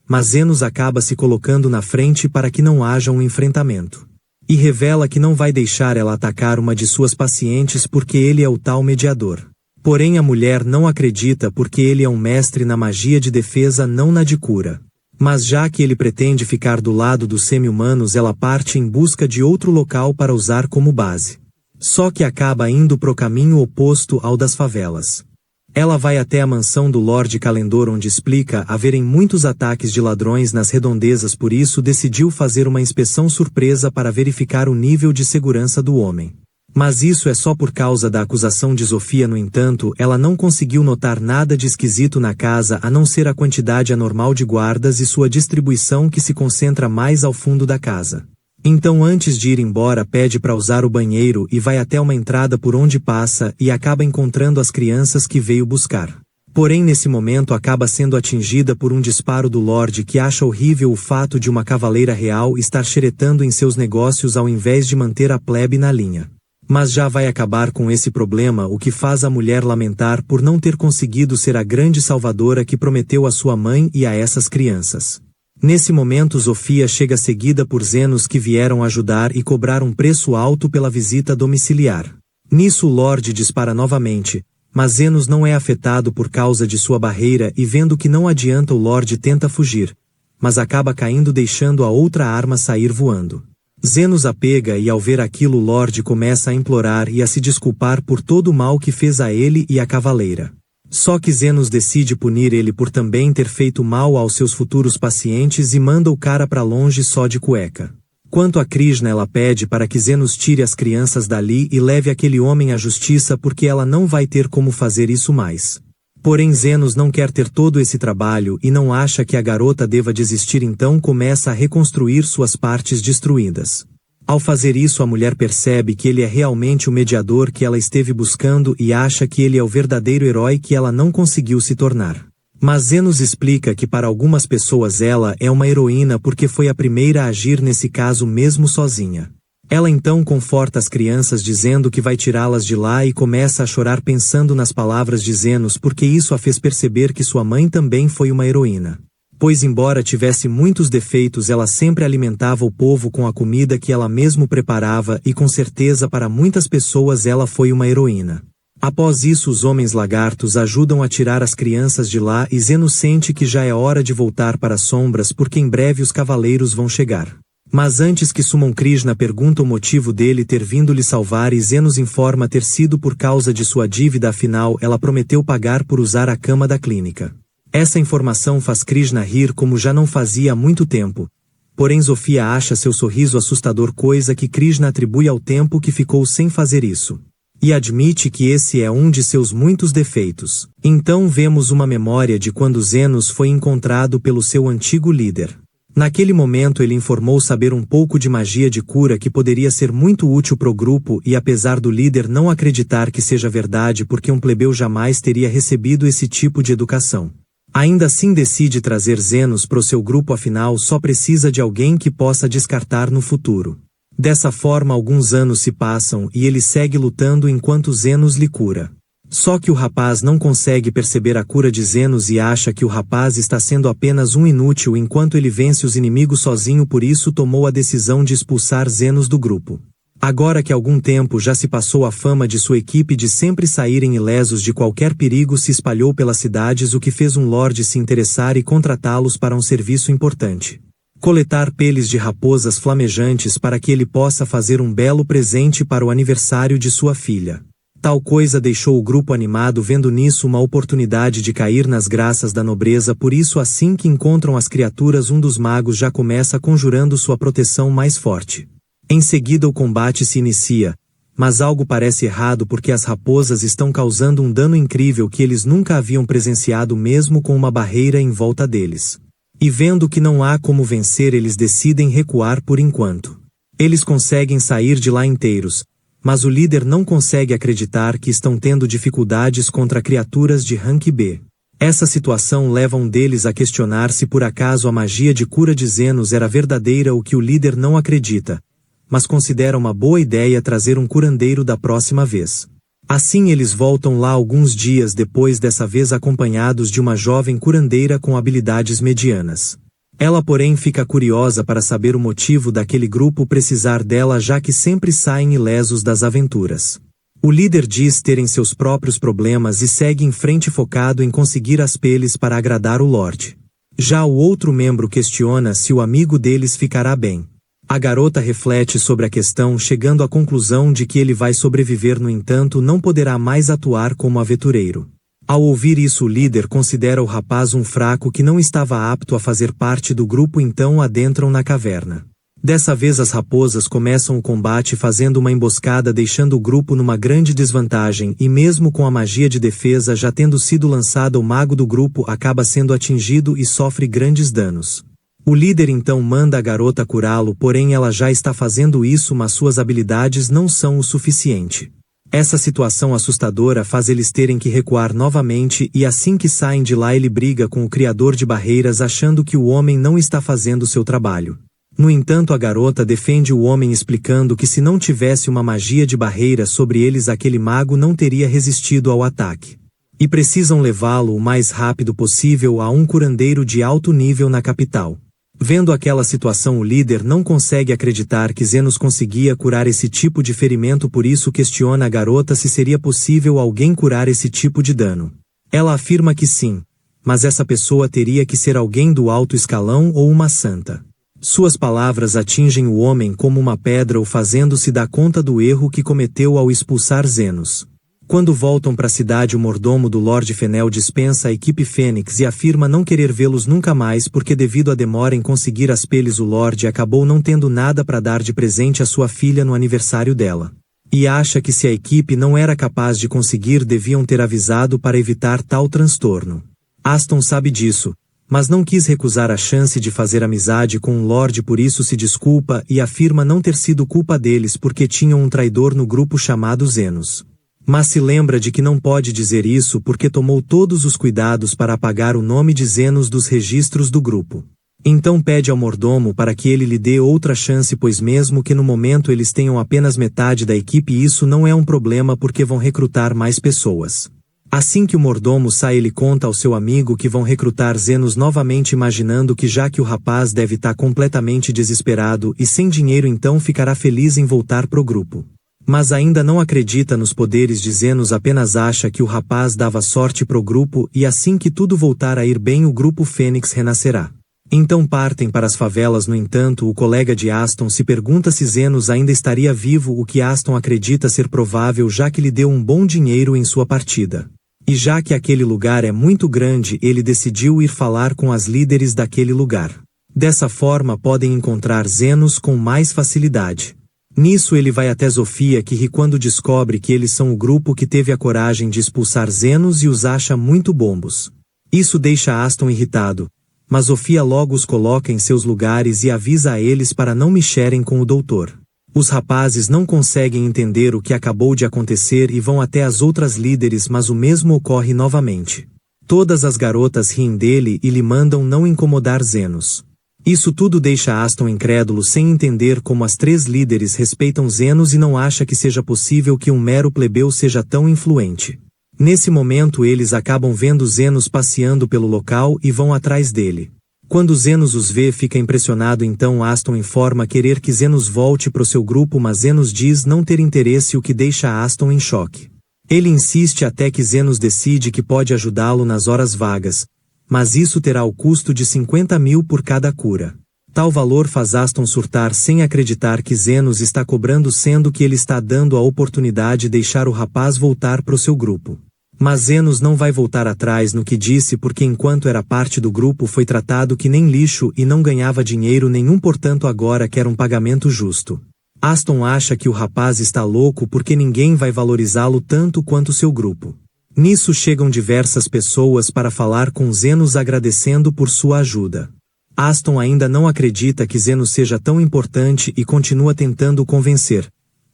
mas Zenos acaba se colocando na frente para que não haja um enfrentamento. E revela que não vai deixar ela atacar uma de suas pacientes porque ele é o tal mediador. Porém a mulher não acredita porque ele é um mestre na magia de defesa, não na de cura. Mas já que ele pretende ficar do lado dos semi-humanos, ela parte em busca de outro local para usar como base. Só que acaba indo pro caminho oposto ao das favelas. Ela vai até a mansão do Lord Calendor, onde explica haverem muitos ataques de ladrões nas redondezas, por isso decidiu fazer uma inspeção surpresa para verificar o nível de segurança do homem. Mas isso é só por causa da acusação de Sofia. No entanto, ela não conseguiu notar nada de esquisito na casa a não ser a quantidade anormal de guardas e sua distribuição, que se concentra mais ao fundo da casa. Então, antes de ir embora, pede para usar o banheiro e vai até uma entrada por onde passa e acaba encontrando as crianças que veio buscar. Porém, nesse momento acaba sendo atingida por um disparo do Lorde, que acha horrível o fato de uma cavaleira real estar xeretando em seus negócios ao invés de manter a plebe na linha. Mas já vai acabar com esse problema, o que faz a mulher lamentar por não ter conseguido ser a grande salvadora que prometeu a sua mãe e a essas crianças. Nesse momento, Sofia chega seguida por Zenos, que vieram ajudar e cobrar um preço alto pela visita domiciliar. Nisso o Lorde dispara novamente, mas Zenos não é afetado por causa de sua barreira e, vendo que não adianta, o Lorde tenta fugir, mas acaba caindo, deixando a outra arma sair voando. Zenos a pega e, ao ver aquilo, o Lorde começa a implorar e a se desculpar por todo o mal que fez a ele e a cavaleira. Só que Zenos decide punir ele por também ter feito mal aos seus futuros pacientes e manda o cara pra longe só de cueca. Quanto a Krishna, ela pede para que Zenos tire as crianças dali e leve aquele homem à justiça, porque ela não vai ter como fazer isso mais. Porém, Zenos não quer ter todo esse trabalho e não acha que a garota deva desistir, então começa a reconstruir suas partes destruídas. Ao fazer isso, a mulher percebe que ele é realmente o mediador que ela esteve buscando e acha que ele é o verdadeiro herói que ela não conseguiu se tornar. Mas Zenos explica que para algumas pessoas ela é uma heroína porque foi a primeira a agir nesse caso mesmo sozinha. Ela então conforta as crianças dizendo que vai tirá-las de lá e começa a chorar pensando nas palavras de Zenos, porque isso a fez perceber que sua mãe também foi uma heroína. Pois embora tivesse muitos defeitos, ela sempre alimentava o povo com a comida que ela mesmo preparava e com certeza para muitas pessoas ela foi uma heroína. Após isso, os homens lagartos ajudam a tirar as crianças de lá e Zenos sente que já é hora de voltar para as sombras, porque em breve os cavaleiros vão chegar. Mas antes que sumam, Krishna pergunta o motivo dele ter vindo lhe salvar e Zenos informa ter sido por causa de sua dívida, afinal ela prometeu pagar por usar a cama da clínica. Essa informação faz Krishna rir como já não fazia há muito tempo. Porém, Sofia acha seu sorriso assustador, coisa que Krishna atribui ao tempo que ficou sem fazer isso. E admite que esse é um de seus muitos defeitos. Então vemos uma memória de quando Zenos foi encontrado pelo seu antigo líder. Naquele momento ele informou saber um pouco de magia de cura que poderia ser muito útil pro grupo, e apesar do líder não acreditar que seja verdade porque um plebeu jamais teria recebido esse tipo de educação, ainda assim decide trazer Zenos pro seu grupo, afinal só precisa de alguém que possa descartar no futuro. Dessa forma, alguns anos se passam e ele segue lutando enquanto Zenos lhe cura. Só que o rapaz não consegue perceber a cura de Zenos e acha que o rapaz está sendo apenas um inútil enquanto ele vence os inimigos sozinho, por isso tomou a decisão de expulsar Zenos do grupo. Agora que algum tempo já se passou, a fama de sua equipe de sempre saírem ilesos de qualquer perigo se espalhou pelas cidades, o que fez um lorde se interessar e contratá-los para um serviço importante: coletar peles de raposas flamejantes para que ele possa fazer um belo presente para o aniversário de sua filha. Tal coisa deixou o grupo animado, vendo nisso uma oportunidade de cair nas graças da nobreza, por isso assim que encontram as criaturas, um dos magos já começa conjurando sua proteção mais forte. Em seguida o combate se inicia, mas algo parece errado porque as raposas estão causando um dano incrível que eles nunca haviam presenciado mesmo com uma barreira em volta deles. E vendo que não há como vencer, eles decidem recuar por enquanto. Eles conseguem sair de lá inteiros, mas o líder não consegue acreditar que estão tendo dificuldades contra criaturas de rank B. Essa situação leva um deles a questionar se por acaso a magia de cura de Zenos era verdadeira, o que o líder não acredita, mas considera uma boa ideia trazer um curandeiro da próxima vez. Assim eles voltam lá alguns dias depois, dessa vez acompanhados de uma jovem curandeira com habilidades medianas. Ela, porém, fica curiosa para saber o motivo daquele grupo precisar dela, já que sempre saem ilesos das aventuras. O líder diz terem seus próprios problemas e segue em frente focado em conseguir as peles para agradar o Lorde. Já o outro membro questiona se o amigo deles ficará bem. A garota reflete sobre a questão, chegando à conclusão de que ele vai sobreviver, no entanto não poderá mais atuar como aventureiro. Ao ouvir isso, o líder considera o rapaz um fraco que não estava apto a fazer parte do grupo, então adentram na caverna. Dessa vez as raposas começam o combate fazendo uma emboscada, deixando o grupo numa grande desvantagem, e mesmo com a magia de defesa já tendo sido lançada, o mago do grupo acaba sendo atingido e sofre grandes danos. O líder então manda a garota curá-lo, porém ela já está fazendo isso, mas suas habilidades não são o suficiente. Essa situação assustadora faz eles terem que recuar novamente, e assim que saem de lá ele briga com o criador de barreiras, achando que o homem não está fazendo seu trabalho. No entanto, a garota defende o homem, explicando que se não tivesse uma magia de barreira sobre eles, aquele mago não teria resistido ao ataque. E precisam levá-lo o mais rápido possível a um curandeiro de alto nível na capital. Vendo aquela situação, o líder não consegue acreditar que Zenos conseguia curar esse tipo de ferimento, por isso questiona a garota se seria possível alguém curar esse tipo de dano. Ela afirma que sim, mas essa pessoa teria que ser alguém do alto escalão ou uma santa. Suas palavras atingem o homem como uma pedra, o fazendo-se dar conta do erro que cometeu ao expulsar Zenos. Quando voltam para a cidade, o mordomo do Lord Fenel dispensa a equipe Fênix e afirma não querer vê-los nunca mais, porque devido à demora em conseguir as peles o Lorde acabou não tendo nada para dar de presente à sua filha no aniversário dela. E acha que se a equipe não era capaz de conseguir, deviam ter avisado para evitar tal transtorno. Aston sabe disso, mas não quis recusar a chance de fazer amizade com o Lorde, por isso se desculpa e afirma não ter sido culpa deles porque tinham um traidor no grupo chamado Zenos. Mas se lembra de que não pode dizer isso porque tomou todos os cuidados para apagar o nome de Zenos dos registros do grupo. Então pede ao mordomo para que ele lhe dê outra chance, pois mesmo que no momento eles tenham apenas metade da equipe, isso não é um problema porque vão recrutar mais pessoas. Assim que o mordomo sai, ele conta ao seu amigo que vão recrutar Zenos novamente, imaginando que já que o rapaz deve estar completamente desesperado e sem dinheiro, então ficará feliz em voltar pro grupo. Mas ainda não acredita nos poderes de Zenos, apenas acha que o rapaz dava sorte pro grupo, e assim que tudo voltar a ir bem, o grupo Fênix renascerá. Então partem para as favelas. No entanto, o colega de Aston se pergunta se Zenos ainda estaria vivo, o que Aston acredita ser provável, já que lhe deu um bom dinheiro em sua partida. E já que aquele lugar é muito grande, ele decidiu ir falar com as líderes daquele lugar. Dessa forma podem encontrar Zenos com mais facilidade. Nisso ele vai até Zofia, que ri quando descobre que eles são o grupo que teve a coragem de expulsar Zenos e os acha muito bobos. Isso deixa Aston irritado, mas Zofia logo os coloca em seus lugares e avisa a eles para não mexerem com o doutor. Os rapazes não conseguem entender o que acabou de acontecer e vão até as outras líderes, mas o mesmo ocorre novamente. Todas as garotas riem dele e lhe mandam não incomodar Zenos. Isso tudo deixa Aston incrédulo, sem entender como as três líderes respeitam Zenos e não acha que seja possível que um mero plebeu seja tão influente. Nesse momento eles acabam vendo Zenos passeando pelo local e vão atrás dele. Quando Zenos os vê, fica impressionado, então Aston informa querer que Zenos volte pro seu grupo, mas Zenos diz não ter interesse, o que deixa Aston em choque. Ele insiste até que Zenos decide que pode ajudá-lo nas horas vagas, mas isso terá o custo de 50.000 por cada cura. Tal valor faz Aston surtar, sem acreditar que Zenos está cobrando, sendo que ele está dando a oportunidade de deixar o rapaz voltar pro seu grupo. Mas Zenos não vai voltar atrás no que disse, porque enquanto era parte do grupo foi tratado que nem lixo e não ganhava dinheiro nenhum, portanto agora quer um pagamento justo. Aston acha que o rapaz está louco porque ninguém vai valorizá-lo tanto quanto seu grupo. Nisso chegam diversas pessoas para falar com Zenos agradecendo por sua ajuda. Aston ainda não acredita que Zenos seja tão importante e continua tentando o convencer.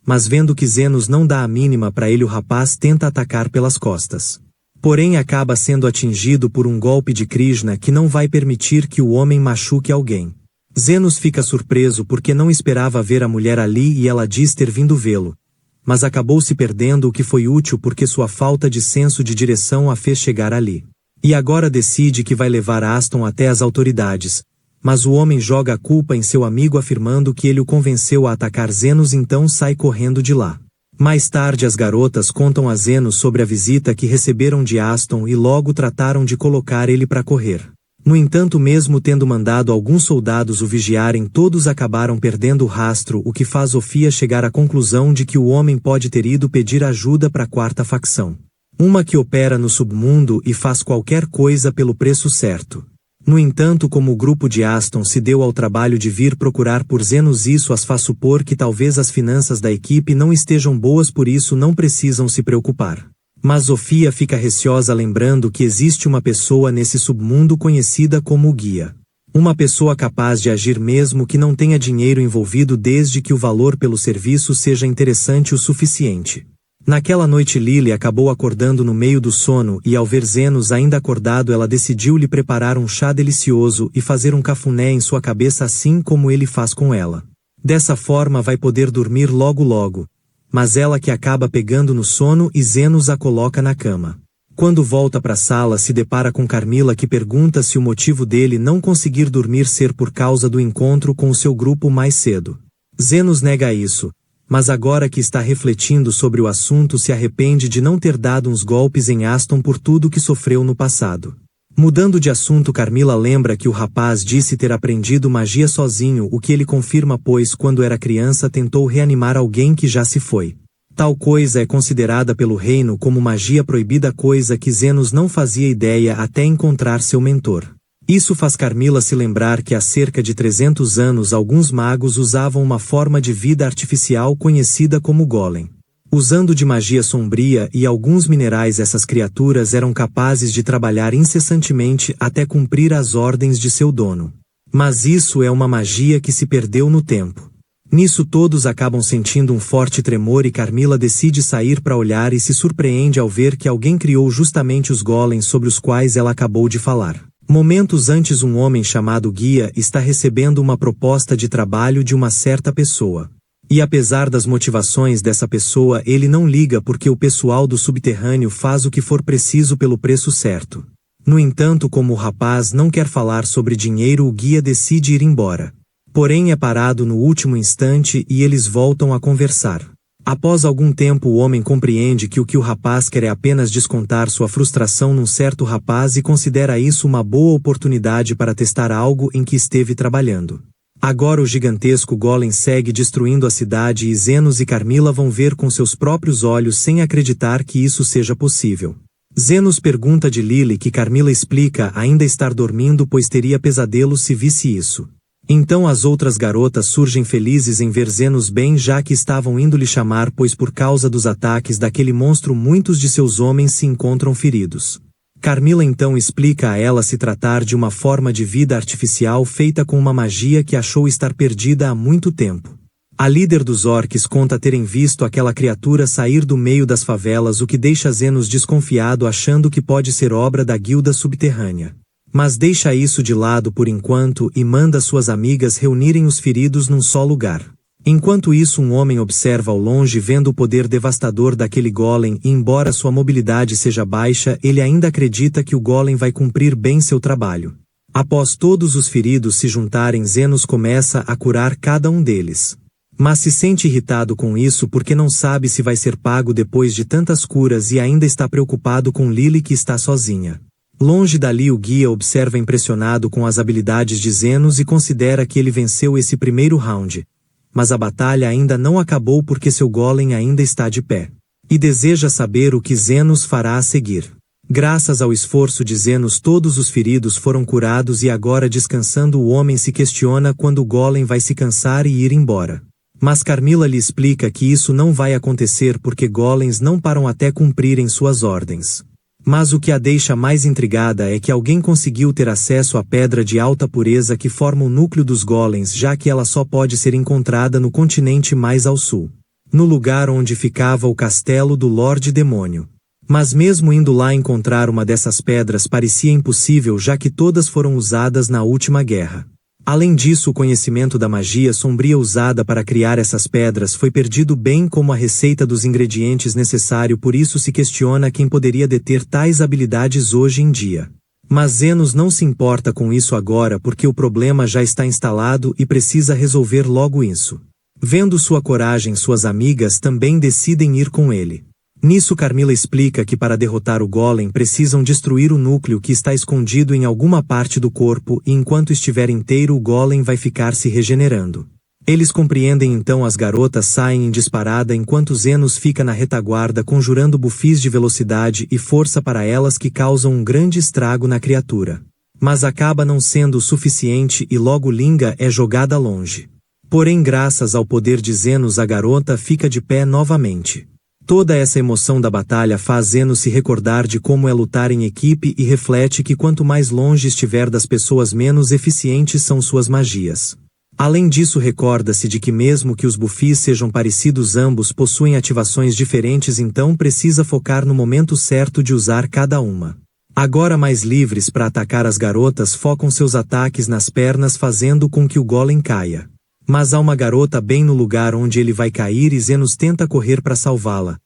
Mas vendo que Zenos não dá a mínima para ele, o rapaz tenta atacar pelas costas. Porém acaba sendo atingido por um golpe de Krishna que não vai permitir que o homem machuque alguém. Zenos fica surpreso porque não esperava ver a mulher ali e ela diz ter vindo vê-lo. Mas acabou se perdendo, o que foi útil porque sua falta de senso de direção a fez chegar ali. E agora decide que vai levar Aston até as autoridades. Mas o homem joga a culpa em seu amigo, afirmando que ele o convenceu a atacar Zenos, então sai correndo de lá. Mais tarde as garotas contam a Zenos sobre a visita que receberam de Aston e logo trataram de colocar ele para correr. No entanto, mesmo tendo mandado alguns soldados o vigiarem, todos acabaram perdendo o rastro, o que faz Zofia chegar à conclusão de que o homem pode ter ido pedir ajuda para a quarta facção. Uma que opera no submundo e faz qualquer coisa pelo preço certo. No entanto, como o grupo de Aston se deu ao trabalho de vir procurar por Zenos, isso as faz supor que talvez as finanças da equipe não estejam boas, por isso não precisam se preocupar. Mas Zofia fica receosa lembrando que existe uma pessoa nesse submundo conhecida como o Guia. Uma pessoa capaz de agir mesmo que não tenha dinheiro envolvido, desde que o valor pelo serviço seja interessante o suficiente. Naquela noite Lily acabou acordando no meio do sono e, ao ver Zenos ainda acordado, ela decidiu lhe preparar um chá delicioso e fazer um cafuné em sua cabeça, assim como ele faz com ela. Dessa forma vai poder dormir logo logo. Mas ela que acaba pegando no sono e Zenos a coloca na cama. Quando volta para a sala, se depara com Carmila, que pergunta se o motivo dele não conseguir dormir ser por causa do encontro com o seu grupo mais cedo. Zenos nega isso, mas agora que está refletindo sobre o assunto, se arrepende de não ter dado uns golpes em Aston por tudo que sofreu no passado. Mudando de assunto, Carmila lembra que o rapaz disse ter aprendido magia sozinho, o que ele confirma, pois quando era criança tentou reanimar alguém que já se foi. Tal coisa é considerada pelo reino como magia proibida, coisa que Zenos não fazia ideia até encontrar seu mentor. Isso faz Carmila se lembrar que há cerca de 300 anos alguns magos usavam uma forma de vida artificial conhecida como Golem. Usando de magia sombria e alguns minerais, essas criaturas eram capazes de trabalhar incessantemente até cumprir as ordens de seu dono. Mas isso é uma magia que se perdeu no tempo. Nisso todos acabam sentindo um forte tremor e Carmila decide sair para olhar e se surpreende ao ver que alguém criou justamente os golems sobre os quais ela acabou de falar. Momentos antes, um homem chamado Guia está recebendo uma proposta de trabalho de uma certa pessoa. E apesar das motivações dessa pessoa, ele não liga, porque o pessoal do subterrâneo faz o que for preciso pelo preço certo. No entanto, como o rapaz não quer falar sobre dinheiro, o Guia decide ir embora. Porém é parado no último instante e eles voltam a conversar. Após algum tempo, o homem compreende que o rapaz quer é apenas descontar sua frustração num certo rapaz e considera isso uma boa oportunidade para testar algo em que esteve trabalhando. Agora o gigantesco golem segue destruindo a cidade e Zenos e Carmila vão ver com seus próprios olhos sem acreditar que isso seja possível. Zenos pergunta de Lily, que Carmila explica ainda estar dormindo, pois teria pesadelos se visse isso. Então as outras garotas surgem felizes em ver Zenos bem, já que estavam indo lhe chamar, pois por causa dos ataques daquele monstro muitos de seus homens se encontram feridos. Carmila então explica a ela se tratar de uma forma de vida artificial feita com uma magia que achou estar perdida há muito tempo. A líder dos orques conta terem visto aquela criatura sair do meio das favelas, o que deixa Zenos desconfiado, achando que pode ser obra da guilda subterrânea. Mas deixa isso de lado por enquanto e manda suas amigas reunirem os feridos num só lugar. Enquanto isso, um homem observa ao longe, vendo o poder devastador daquele golem, e embora sua mobilidade seja baixa, ele ainda acredita que o golem vai cumprir bem seu trabalho. Após todos os feridos se juntarem, Zenos começa a curar cada um deles. Mas se sente irritado com isso porque não sabe se vai ser pago depois de tantas curas e ainda está preocupado com Lily, que está sozinha. Longe dali, o Guia observa impressionado com as habilidades de Zenos e considera que ele venceu esse primeiro round. Mas a batalha ainda não acabou, porque seu golem ainda está de pé. E deseja saber o que Zenos fará a seguir. Graças ao esforço de Zenos, todos os feridos foram curados e agora, descansando, o homem se questiona quando o golem vai se cansar e ir embora. Mas Carmila lhe explica que isso não vai acontecer porque golems não param até cumprirem suas ordens. Mas o que a deixa mais intrigada é que alguém conseguiu ter acesso à pedra de alta pureza que forma o núcleo dos golems, já que ela só pode ser encontrada no continente mais ao sul, no lugar onde ficava o castelo do Lorde Demônio. Mas mesmo indo lá encontrar uma dessas pedras parecia impossível, já que todas foram usadas na última guerra. Além disso, o conhecimento da magia sombria usada para criar essas pedras foi perdido, bem como a receita dos ingredientes necessários, por isso se questiona quem poderia deter tais habilidades hoje em dia. Mas Zenos não se importa com isso agora, porque o problema já está instalado e precisa resolver logo isso. Vendo sua coragem, suas amigas também decidem ir com ele. Nisso Carmila explica que para derrotar o golem precisam destruir o núcleo que está escondido em alguma parte do corpo e enquanto estiver inteiro o golem vai ficar se regenerando. Eles compreendem então as garotas saem em disparada enquanto Zenos fica na retaguarda conjurando bufis de velocidade e força para elas que causam um grande estrago na criatura. Mas acaba não sendo o suficiente e logo Linga é jogada longe. Porém graças ao poder de Zenos a garota fica de pé novamente. Toda essa emoção da batalha faz Zenos se recordar de como é lutar em equipe e reflete que quanto mais longe estiver das pessoas menos eficientes são suas magias. Além disso recorda-se de que mesmo que os bufis sejam parecidos ambos possuem ativações diferentes então precisa focar no momento certo de usar cada uma. Agora mais livres para atacar as garotas focam seus ataques nas pernas fazendo com que o golem caia. Mas há uma garota bem no lugar onde ele vai cair e Zenos tenta correr para salvá-la.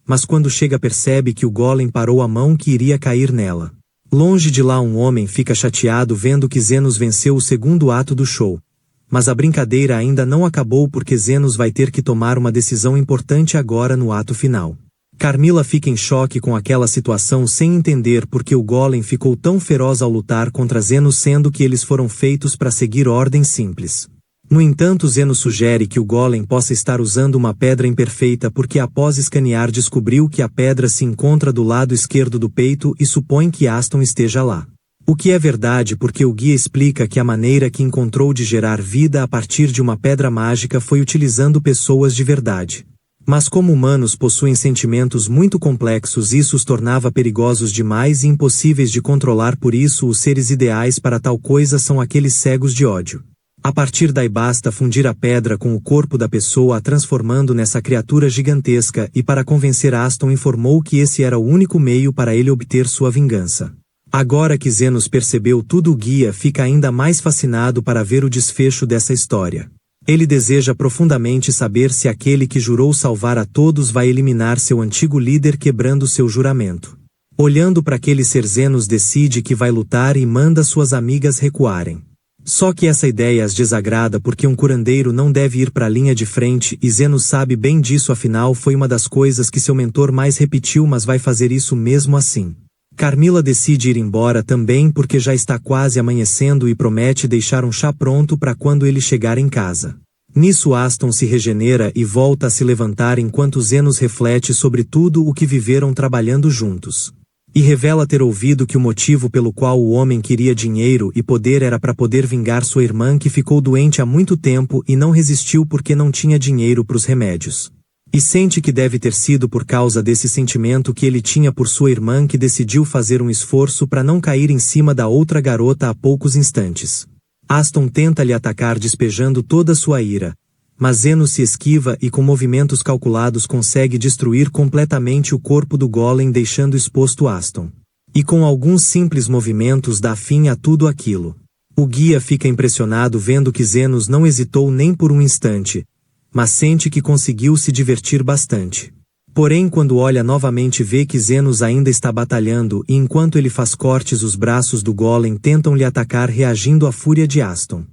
Mas quando chega percebe que o golem parou a mão que iria cair nela. Longe de lá um homem fica chateado vendo que Zenos venceu o segundo ato do show. Mas a brincadeira ainda não acabou porque Zenos vai ter que tomar uma decisão importante agora no ato final. Carmila fica em choque com aquela situação sem entender por que o golem ficou tão feroz ao lutar contra Zenos sendo que eles foram feitos para seguir ordens simples. No entanto Zenos sugere que o golem possa estar usando uma pedra imperfeita porque após escanear descobriu que a pedra se encontra do lado esquerdo do peito e supõe que Aston esteja lá. O que é verdade porque o guia explica que a maneira que encontrou de gerar vida a partir de uma pedra mágica foi utilizando pessoas de verdade. Mas como humanos possuem sentimentos muito complexos isso os tornava perigosos demais e impossíveis de controlar por isso os seres ideais para tal coisa são aqueles cegos de ódio. A partir daí basta fundir a pedra com o corpo da pessoa a transformando nessa criatura gigantesca e para convencer Aston informou que esse era o único meio para ele obter sua vingança. Agora que Zenos percebeu tudo o guia fica ainda mais fascinado para ver o desfecho dessa história. Ele deseja profundamente saber se aquele que jurou salvar a todos vai eliminar seu antigo líder quebrando seu juramento. Olhando para aquele ser Zenos decide que vai lutar e manda suas amigas recuarem. Só que essa ideia as desagrada porque um curandeiro não deve ir para a linha de frente e Zenos sabe bem disso afinal foi uma das coisas que seu mentor mais repetiu mas vai fazer isso mesmo assim. Carmila decide ir embora também porque já está quase amanhecendo e promete deixar um chá pronto para quando ele chegar em casa. Nisso Aston se regenera e volta a se levantar enquanto Zenos reflete sobre tudo o que viveram trabalhando juntos. E revela ter ouvido que o motivo pelo qual o homem queria dinheiro e poder era para poder vingar sua irmã que ficou doente há muito tempo e não resistiu porque não tinha dinheiro para os remédios. E sente que deve ter sido por causa desse sentimento que ele tinha por sua irmã que decidiu fazer um esforço para não cair em cima da outra garota a poucos instantes. Aston tenta lhe atacar despejando toda sua ira. Mas Zenos se esquiva e com movimentos calculados consegue destruir completamente o corpo do golem deixando exposto Aston. E com alguns simples movimentos dá fim a tudo aquilo. O guia fica impressionado vendo que Zenos não hesitou nem por um instante, mas sente que conseguiu se divertir bastante. Porém quando olha novamente vê que Zenos ainda está batalhando e enquanto ele faz cortes os braços do golem tentam lhe atacar reagindo à fúria de Aston.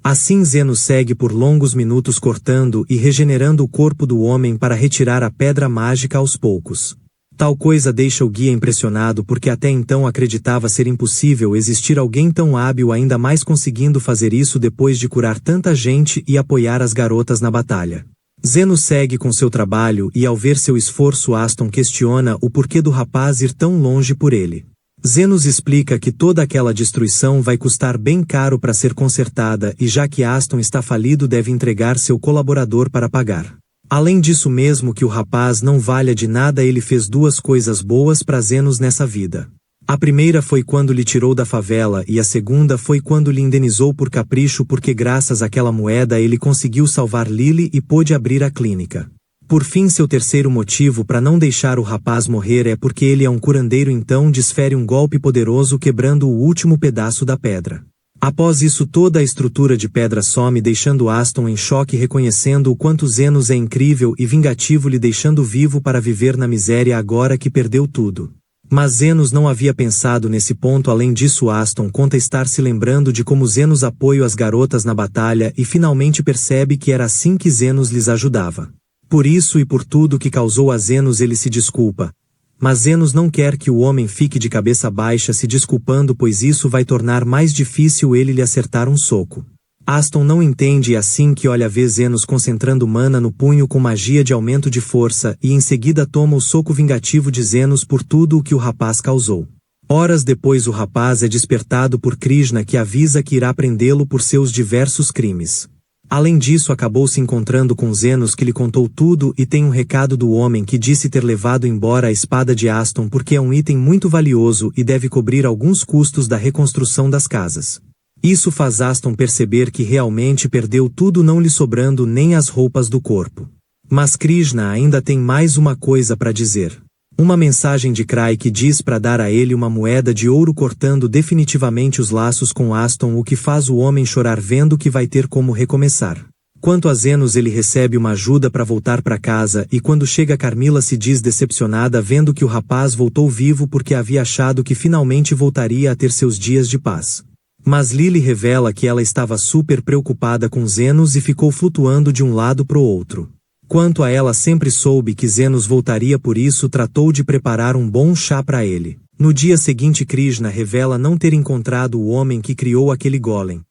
Assim Zenos segue por longos minutos cortando e regenerando o corpo do homem para retirar a pedra mágica aos poucos. Tal coisa deixa o guia impressionado porque até então acreditava ser impossível existir alguém tão hábil ainda mais conseguindo fazer isso depois de curar tanta gente e apoiar as garotas na batalha. Zenos segue com seu trabalho e ao ver seu esforço Aston questiona o porquê do rapaz ir tão longe por ele. Zenos explica que toda aquela destruição vai custar bem caro para ser consertada e já que Aston está falido deve entregar seu colaborador para pagar. Além disso mesmo que o rapaz não valha de nada ele fez duas coisas boas para Zenos nessa vida. A primeira foi quando lhe tirou da favela e a segunda foi quando lhe indenizou por capricho porque graças àquela moeda ele conseguiu salvar Lily e pôde abrir a clínica. Por fim seu terceiro motivo para não deixar o rapaz morrer é porque ele é um curandeiro então desfere um golpe poderoso quebrando o último pedaço da pedra. Após isso toda a estrutura de pedra some deixando Aston em choque reconhecendo o quanto Zenos é incrível e vingativo lhe deixando vivo para viver na miséria agora que perdeu tudo. Mas Zenos não havia pensado nesse ponto além disso Aston conta estar se lembrando de como Zenos apoiou as garotas na batalha e finalmente percebe que era assim que Zenos lhes ajudava. Por isso e por tudo que causou a Zenos ele se desculpa. Mas Zenos não quer que o homem fique de cabeça baixa se desculpando, pois isso vai tornar mais difícil ele lhe acertar um soco. Aston não entende e assim que olha vê Zenos concentrando mana no punho com magia de aumento de força e em seguida toma o soco vingativo de Zenos por tudo o que o rapaz causou. Horas depois o rapaz é despertado por Krishna, que avisa que irá prendê-lo por seus diversos crimes. Além disso, acabou se encontrando com Zenos, que lhe contou tudo e tem um recado do homem que disse ter levado embora a espada de Aston porque é um item muito valioso e deve cobrir alguns custos da reconstrução das casas. Isso faz Aston perceber que realmente perdeu tudo, não lhe sobrando nem as roupas do corpo. Mas Krishna ainda tem mais uma coisa para dizer. Uma mensagem de Krai que diz para dar a ele uma moeda de ouro, cortando definitivamente os laços com Aston, o que faz o homem chorar vendo que vai ter como recomeçar. Quanto a Zenos, ele recebe uma ajuda para voltar para casa e quando chega Carmila se diz decepcionada vendo que o rapaz voltou vivo porque havia achado que finalmente voltaria a ter seus dias de paz. Mas Lily revela que ela estava super preocupada com Zenos e ficou flutuando de um lado pro outro. Quanto a ela, sempre soube que Zenos voltaria, por isso tratou de preparar um bom chá para ele. No dia seguinte, Krishna revela não ter encontrado o homem que criou aquele golem,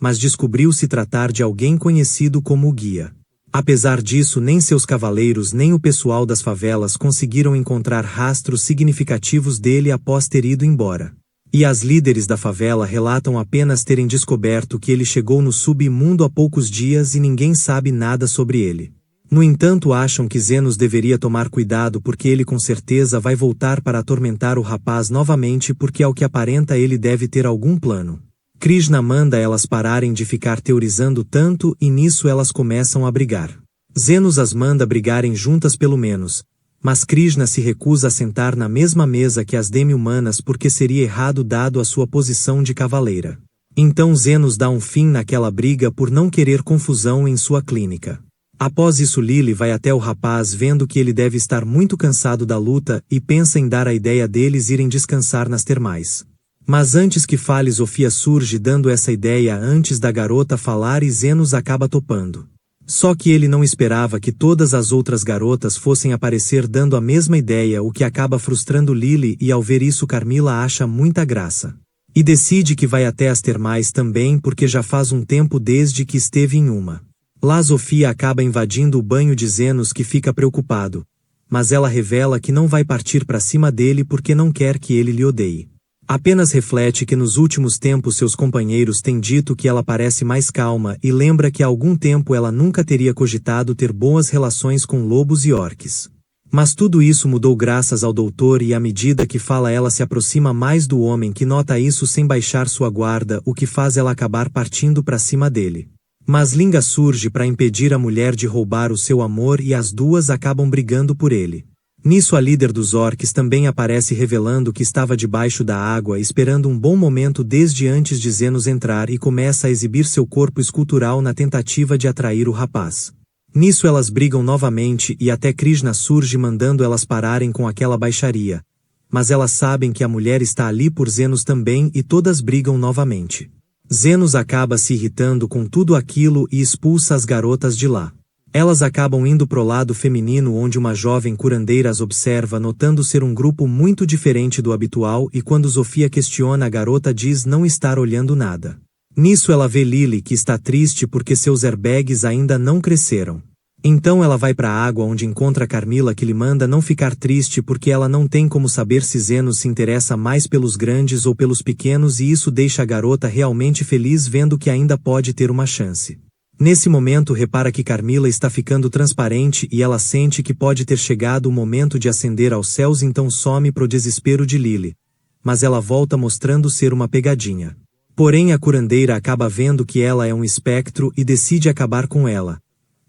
mas descobriu se tratar de alguém conhecido como o guia. Apesar disso, nem seus cavaleiros nem o pessoal das favelas conseguiram encontrar rastros significativos dele após ter ido embora. E as líderes da favela relatam apenas terem descoberto que ele chegou no submundo há poucos dias e ninguém sabe nada sobre ele. No entanto, acham que Zenos deveria tomar cuidado porque ele com certeza vai voltar para atormentar o rapaz novamente, porque ao que aparenta ele deve ter algum plano. Krishna manda elas pararem de ficar teorizando tanto e nisso elas começam a brigar. Zenos as manda brigarem juntas pelo menos, mas Krishna se recusa a sentar na mesma mesa que as demi-humanas porque seria errado dado a sua posição de cavaleira. Então Zenos dá um fim naquela briga por não querer confusão em sua clínica. Após isso, Lily vai até o rapaz vendo que ele deve estar muito cansado da luta e pensa em dar a ideia deles irem descansar nas termais. Mas antes que fale, Sofia surge dando essa ideia antes da garota falar e Zenos acaba topando. Só que ele não esperava que todas as outras garotas fossem aparecer dando a mesma ideia, o que acaba frustrando Lily e ao ver isso Carmila acha muita graça. E decide que vai até as termais também porque já faz um tempo desde que esteve em uma. Lá Sofia acaba invadindo o banho de Zenos, que fica preocupado, mas ela revela que não vai partir para cima dele porque não quer que ele lhe odeie. Apenas reflete que nos últimos tempos seus companheiros têm dito que ela parece mais calma e lembra que há algum tempo ela nunca teria cogitado ter boas relações com lobos e orques. Mas tudo isso mudou graças ao doutor e à medida que fala ela se aproxima mais do homem, que nota isso sem baixar sua guarda, o que faz ela acabar partindo para cima dele. Mas Linga surge para impedir a mulher de roubar o seu amor e as duas acabam brigando por ele. Nisso a líder dos orques também aparece revelando que estava debaixo da água esperando um bom momento desde antes de Zenos entrar e começa a exibir seu corpo escultural na tentativa de atrair o rapaz. Nisso elas brigam novamente e até Krishna surge mandando elas pararem com aquela baixaria. Mas elas sabem que a mulher está ali por Zenos também e todas brigam novamente. Zenos acaba se irritando com tudo aquilo e expulsa as garotas de lá. Elas acabam indo pro lado feminino, onde uma jovem curandeira as observa, notando ser um grupo muito diferente do habitual, e quando Sofia questiona, a garota diz não estar olhando nada. Nisso ela vê Lily, que está triste porque seus airbags ainda não cresceram. Então ela vai para a água, onde encontra Carmila, que lhe manda não ficar triste porque ela não tem como saber se Zenos se interessa mais pelos grandes ou pelos pequenos, e isso deixa a garota realmente feliz vendo que ainda pode ter uma chance. Nesse momento repara que Carmila está ficando transparente e ela sente que pode ter chegado o momento de ascender aos céus, então some pro desespero de Lily. Mas ela volta mostrando ser uma pegadinha. Porém a curandeira acaba vendo que ela é um espectro e decide acabar com ela.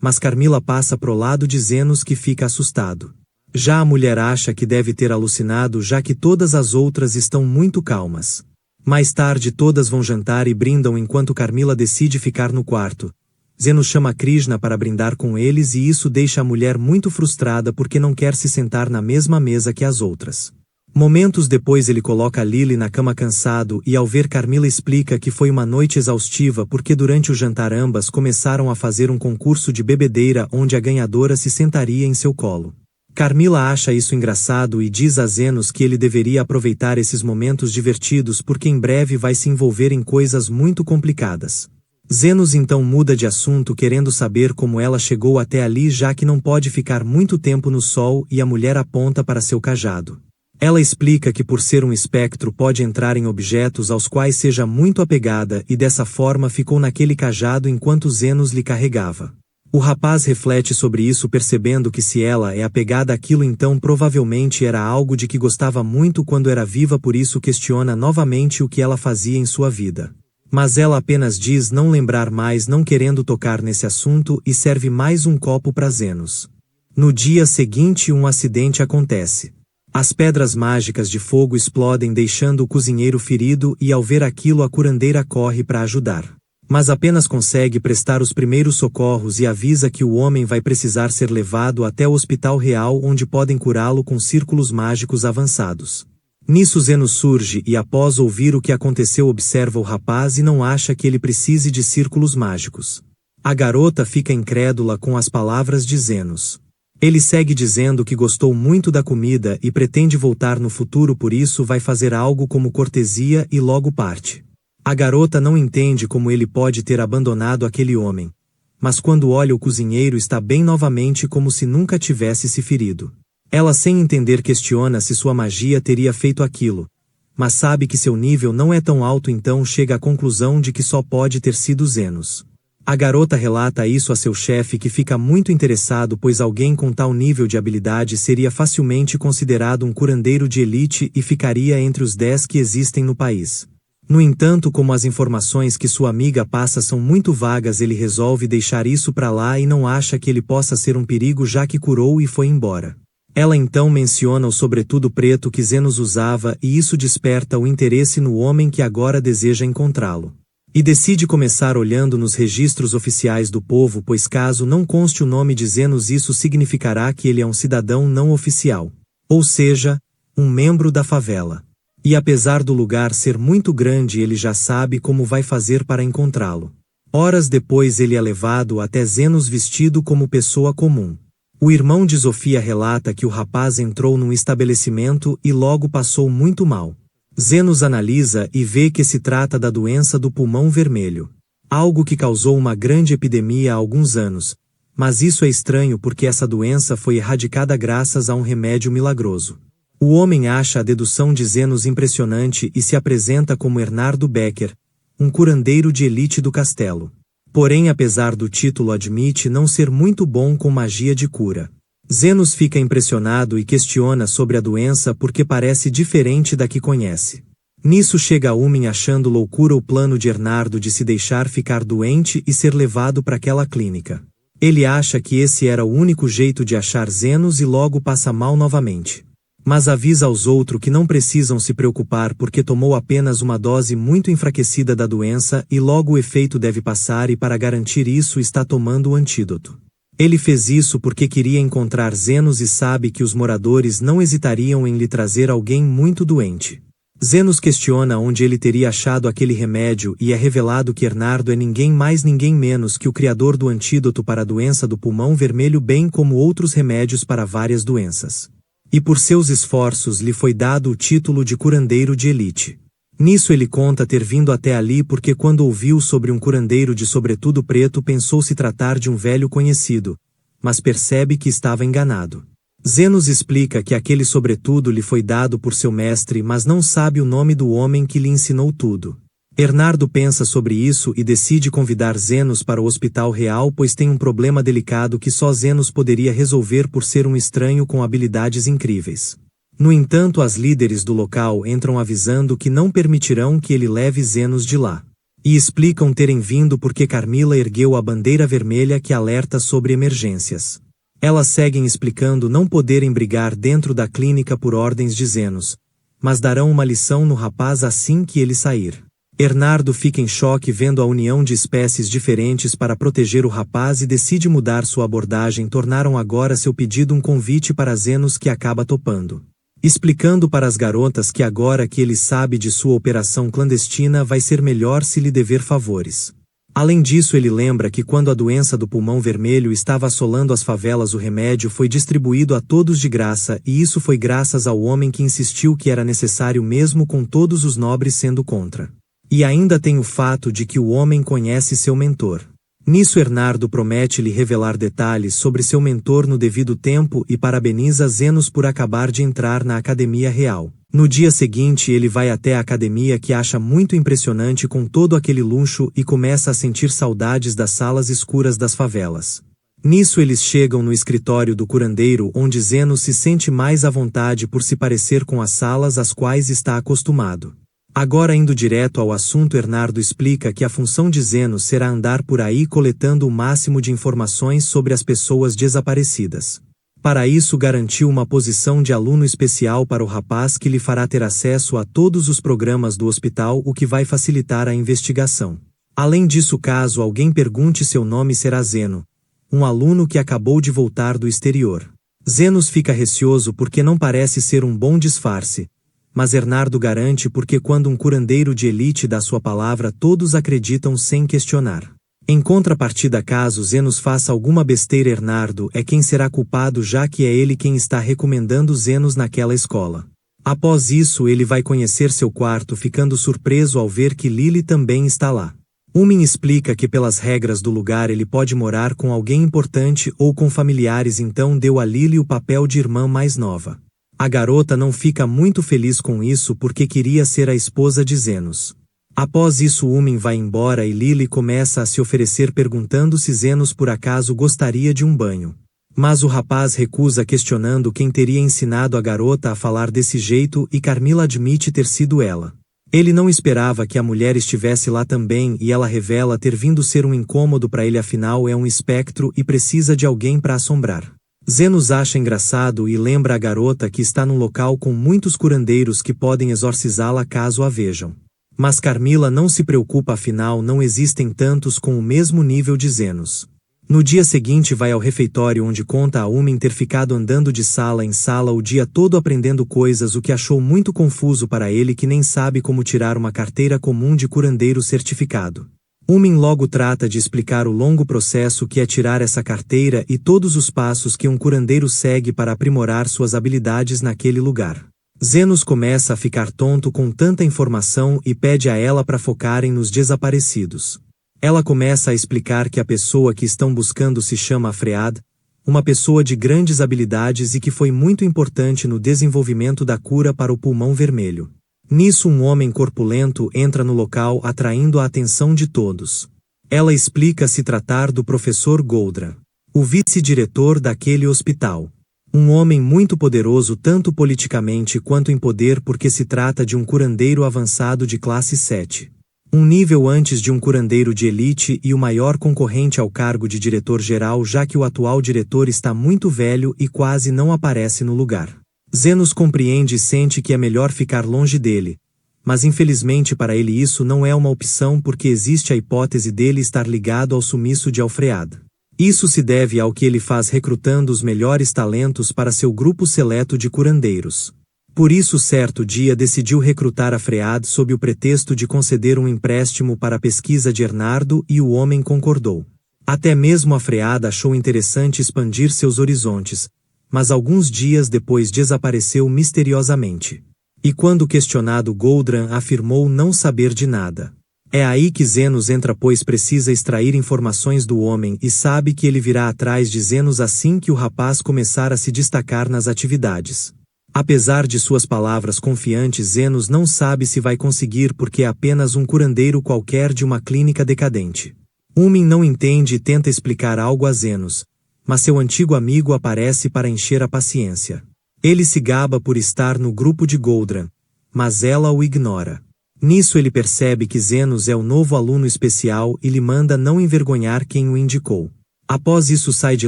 Mas Carmila passa pro lado de Zenos, que fica assustado. Já a mulher acha que deve ter alucinado, já que todas as outras estão muito calmas. Mais tarde todas vão jantar e brindam enquanto Carmila decide ficar no quarto. Zenos chama Krishna para brindar com eles e isso deixa a mulher muito frustrada porque não quer se sentar na mesma mesa que as outras. Momentos depois ele coloca Lily na cama cansado e ao ver Carmila explica que foi uma noite exaustiva porque durante o jantar ambas começaram a fazer um concurso de bebedeira onde a ganhadora se sentaria em seu colo. Carmila acha isso engraçado e diz a Zenos que ele deveria aproveitar esses momentos divertidos porque em breve vai se envolver em coisas muito complicadas. Zenos então muda de assunto querendo saber como ela chegou até ali já que não pode ficar muito tempo no sol e a mulher aponta para seu cajado. Ela explica que por ser um espectro pode entrar em objetos aos quais seja muito apegada e dessa forma ficou naquele cajado enquanto Zenos lhe carregava. O rapaz reflete sobre isso percebendo que se ela é apegada àquilo então provavelmente era algo de que gostava muito quando era viva, por isso questiona novamente o que ela fazia em sua vida. Mas ela apenas diz não lembrar mais, não querendo tocar nesse assunto, e serve mais um copo para Zenos. No dia seguinte um acidente acontece. As pedras mágicas de fogo explodem deixando o cozinheiro ferido e ao ver aquilo a curandeira corre para ajudar. Mas apenas consegue prestar os primeiros socorros e avisa que o homem vai precisar ser levado até o hospital real onde podem curá-lo com círculos mágicos avançados. Nisso Zenos surge e após ouvir o que aconteceu observa o rapaz e não acha que ele precise de círculos mágicos. A garota fica incrédula com as palavras de Zenos. Ele segue dizendo que gostou muito da comida e pretende voltar no futuro, por isso vai fazer algo como cortesia e logo parte. A garota não entende como ele pode ter abandonado aquele homem. Mas quando olha o cozinheiro está bem novamente como se nunca tivesse se ferido. Ela sem entender questiona se sua magia teria feito aquilo. Mas sabe que seu nível não é tão alto, então chega à conclusão de que só pode ter sido Zenos. A garota relata isso a seu chefe que fica muito interessado pois alguém com tal nível de habilidade seria facilmente considerado um curandeiro de elite e ficaria entre os 10 que existem no país. No entanto, como as informações que sua amiga passa são muito vagas, ele resolve deixar isso para lá e não acha que ele possa ser um perigo já que curou e foi embora. Ela então menciona o sobretudo preto que Zenos usava e isso desperta o interesse no homem que agora deseja encontrá-lo. E decide começar olhando nos registros oficiais do povo, pois caso não conste o nome de Zenos isso significará que ele é um cidadão não oficial. Ou seja, um membro da favela. E apesar do lugar ser muito grande ele já sabe como vai fazer para encontrá-lo. Horas depois ele é levado até Zenos vestido como pessoa comum. O irmão de Sofia relata que o rapaz entrou num estabelecimento e logo passou muito mal. Zenos analisa e vê que se trata da doença do pulmão vermelho. Algo que causou uma grande epidemia há alguns anos. Mas isso é estranho porque essa doença foi erradicada graças a um remédio milagroso. O homem acha a dedução de Zenos impressionante e se apresenta como Hernardo Becker, um curandeiro de elite do castelo. Porém, apesar do título, admite não ser muito bom com magia de cura. Zenos fica impressionado e questiona sobre a doença porque parece diferente da que conhece. Nisso chega Umin achando loucura o plano de Hernardo de se deixar ficar doente e ser levado para aquela clínica. Ele acha que esse era o único jeito de achar Zenos e logo passa mal novamente. Mas avisa aos outros que não precisam se preocupar porque tomou apenas uma dose muito enfraquecida da doença e logo o efeito deve passar e para garantir isso está tomando o antídoto. Ele fez isso porque queria encontrar Zenos e sabe que os moradores não hesitariam em lhe trazer alguém muito doente. Zenos questiona onde ele teria achado aquele remédio e é revelado que Hernardo é ninguém mais ninguém menos que o criador do antídoto para a doença do pulmão vermelho, bem como outros remédios para várias doenças. E por seus esforços lhe foi dado o título de curandeiro de elite. Nisso ele conta ter vindo até ali porque quando ouviu sobre um curandeiro de sobretudo preto pensou se tratar de um velho conhecido, mas percebe que estava enganado. Zenos explica que aquele sobretudo lhe foi dado por seu mestre, mas não sabe o nome do homem que lhe ensinou tudo. Hernardo pensa sobre isso e decide convidar Zenos para o hospital real, pois tem um problema delicado que só Zenos poderia resolver por ser um estranho com habilidades incríveis. No entanto, as líderes do local entram avisando que não permitirão que ele leve Zenos de lá. E explicam terem vindo porque Carmila ergueu a bandeira vermelha que alerta sobre emergências. Elas seguem explicando não poderem brigar dentro da clínica por ordens de Zenos, mas darão uma lição no rapaz assim que ele sair. Hernardo fica em choque vendo a união de espécies diferentes para proteger o rapaz e decide mudar sua abordagem. Tornaram agora seu pedido um convite para Zenos que acaba topando. explicando para as garotas que agora que ele sabe de sua operação clandestina vai ser melhor se lhe dever favores. Além disso, ele lembra que quando a doença do pulmão vermelho estava assolando as favelas, o remédio foi distribuído a todos de graça, e isso foi graças ao homem que insistiu que era necessário mesmo com todos os nobres sendo contra. E ainda tem o fato de que o homem conhece seu mentor. Nisso, Ernardo promete-lhe revelar detalhes sobre seu mentor no devido tempo e parabeniza Zenos por acabar de entrar na Academia Real. No dia seguinte, ele vai até a academia, que acha muito impressionante com todo aquele luxo, e começa a sentir saudades das salas escuras das favelas. Nisso, eles chegam no escritório do curandeiro, onde Zenos se sente mais à vontade por se parecer com as salas às quais está acostumado. Agora, indo direto ao assunto, Ernardo explica que a função de Zenos será andar por aí coletando o máximo de informações sobre as pessoas desaparecidas. Para isso, garantiu uma posição de aluno especial para o rapaz, que lhe fará ter acesso a todos os programas do hospital, o que vai facilitar a investigação. Além disso, caso alguém pergunte seu nome, será Zeno, um aluno que acabou de voltar do exterior. Zenos fica receoso porque não parece ser um bom disfarce, mas Ernardo garante porque quando um curandeiro de elite dá sua palavra, todos acreditam sem questionar. Em contrapartida, caso Zenos faça alguma besteira, Ernardo é quem será culpado, já que é ele quem está recomendando Zenos naquela escola. Após isso, ele vai conhecer seu quarto, ficando surpreso ao ver que Lily também está lá. Umin explica que pelas regras do lugar ele pode morar com alguém importante ou com familiares, então deu a Lily o papel de irmã mais nova. A garota não fica muito feliz com isso porque queria ser a esposa de Zenos. Após isso, Umin vai embora e Lily começa a se oferecer, perguntando se Zenos por acaso gostaria de um banho. Mas o rapaz recusa, questionando quem teria ensinado a garota a falar desse jeito, e Carmila admite ter sido ela. Ele não esperava que a mulher estivesse lá também, e ela revela ter vindo ser um incômodo para ele, afinal é um espectro e precisa de alguém para assombrar. Zenos acha engraçado e lembra a garota que está num local com muitos curandeiros que podem exorcizá-la caso a vejam. Mas Carmila não se preocupa, afinal não existem tantos com o mesmo nível de Zenos. No dia seguinte, vai ao refeitório, onde conta a Umin ter ficado andando de sala em sala o dia todo aprendendo coisas, o que achou muito confuso para ele, que nem sabe como tirar uma carteira comum de curandeiro certificado. Umin logo trata de explicar o longo processo que é tirar essa carteira e todos os passos que um curandeiro segue para aprimorar suas habilidades naquele lugar. Zenos começa a ficar tonto com tanta informação e pede a ela para focarem nos desaparecidos. Ela começa a explicar que a pessoa que estão buscando se chama Afread, uma pessoa de grandes habilidades e que foi muito importante no desenvolvimento da cura para o pulmão vermelho. Nisso, um homem corpulento entra no local, atraindo a atenção de todos. Ela explica se tratar do professor Goldran, o vice-diretor daquele hospital. Um homem muito poderoso tanto politicamente quanto em poder, porque se trata de um curandeiro avançado de classe 7. Um nível antes de um curandeiro de elite e o maior concorrente ao cargo de diretor-geral, já que o atual diretor está muito velho e quase não aparece no lugar. Zenos compreende e sente que é melhor ficar longe dele, mas infelizmente para ele isso não é uma opção, porque existe a hipótese dele estar ligado ao sumiço de Alfread. Isso se deve ao que ele faz recrutando os melhores talentos para seu grupo seleto de curandeiros. Por isso, certo dia decidiu recrutar Afread sob o pretexto de conceder um empréstimo para a pesquisa de Ernardo, e o homem concordou. Até mesmo Afread achou interessante expandir seus horizontes, mas alguns dias depois desapareceu misteriosamente. E quando questionado, Goldran afirmou não saber de nada. É aí que Zenos entra, pois precisa extrair informações do homem e sabe que ele virá atrás de Zenos assim que o rapaz começar a se destacar nas atividades. Apesar de suas palavras confiantes, Zenos não sabe se vai conseguir, porque é apenas um curandeiro qualquer de uma clínica decadente. Umin não entende e tenta explicar algo a Zenos, mas seu antigo amigo aparece para encher a paciência. Ele se gaba por estar no grupo de Goldran, mas ela o ignora. Nisso ele percebe que Zenos é o novo aluno especial e lhe manda não envergonhar quem o indicou. Após isso, sai de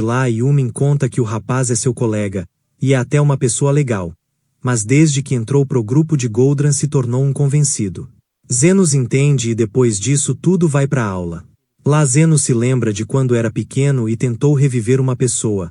lá e Umin conta que o rapaz é seu colega, e é até uma pessoa legal, mas desde que entrou pro grupo de Goldran se tornou um convencido. Zenos entende e depois disso tudo vai pra aula. Lá Zenos se lembra de quando era pequeno e tentou reviver uma pessoa,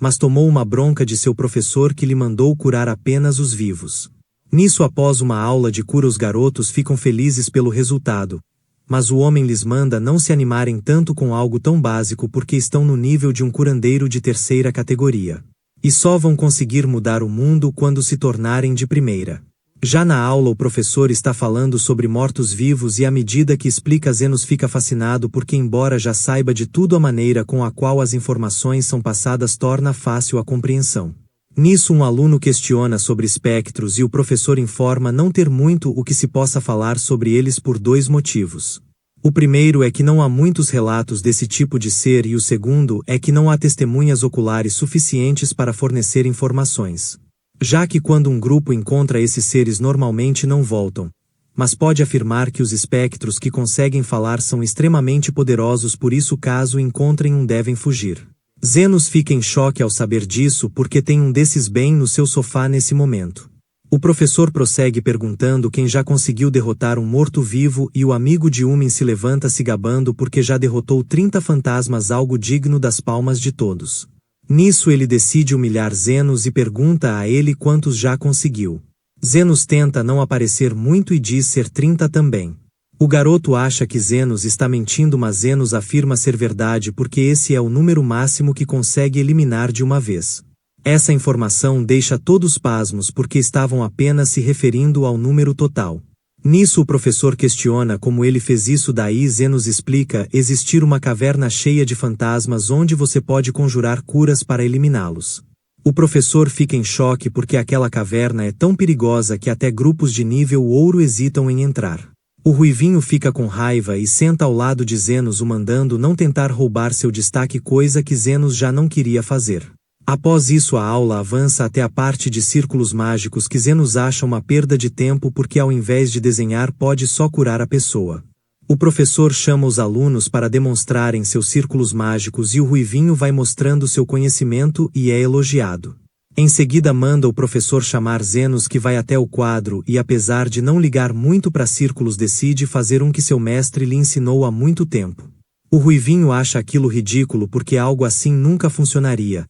mas tomou uma bronca de seu professor que lhe mandou curar apenas os vivos. Nisso, após uma aula de cura, os garotos ficam felizes pelo resultado, mas o homem lhes manda não se animarem tanto com algo tão básico porque estão no nível de um curandeiro de terceira categoria. E só vão conseguir mudar o mundo quando se tornarem de primeira. Já na aula, o professor está falando sobre mortos-vivos e à medida que explica, Zenos fica fascinado porque, embora já saiba de tudo, a maneira com a qual as informações são passadas torna fácil a compreensão. Nisso, um aluno questiona sobre espectros e o professor informa não ter muito o que se possa falar sobre eles por dois motivos. O primeiro é que não há muitos relatos desse tipo de ser e o segundo é que não há testemunhas oculares suficientes para fornecer informações. Já que quando um grupo encontra esses seres normalmente não voltam, mas pode afirmar que os espectros que conseguem falar são extremamente poderosos, por isso caso encontrem um devem fugir. Zenos fica em choque ao saber disso porque tem um desses bem no seu sofá nesse momento. O professor prossegue perguntando quem já conseguiu derrotar um morto-vivo e o amigo de Umin se levanta se gabando porque já derrotou 30 fantasmas, algo digno das palmas de todos. Nisso ele decide humilhar Zenos e pergunta a ele quantos já conseguiu. Zenos tenta não aparecer muito e diz ser 30 também. O garoto acha que Zenos está mentindo, mas Zenos afirma ser verdade porque esse é o número máximo que consegue eliminar de uma vez. Essa informação deixa todos pasmos porque estavam apenas se referindo ao número total. Nisso o professor questiona como ele fez isso, daí Zenos explica existir uma caverna cheia de fantasmas onde você pode conjurar curas para eliminá-los. O professor fica em choque porque aquela caverna é tão perigosa que até grupos de nível ouro hesitam em entrar. O ruivinho fica com raiva e senta ao lado de Zenos, o mandando não tentar roubar seu destaque, coisa que Zenos já não queria fazer. Após isso, a aula avança até a parte de círculos mágicos que Zenos acha uma perda de tempo porque ao invés de desenhar pode só curar a pessoa. O professor chama os alunos para demonstrarem seus círculos mágicos e o ruivinho vai mostrando seu conhecimento e é elogiado. Em seguida manda o professor chamar Zenos, que vai até o quadro e, apesar de não ligar muito para círculos, decide fazer um que seu mestre lhe ensinou há muito tempo. O ruivinho acha aquilo ridículo porque algo assim nunca funcionaria,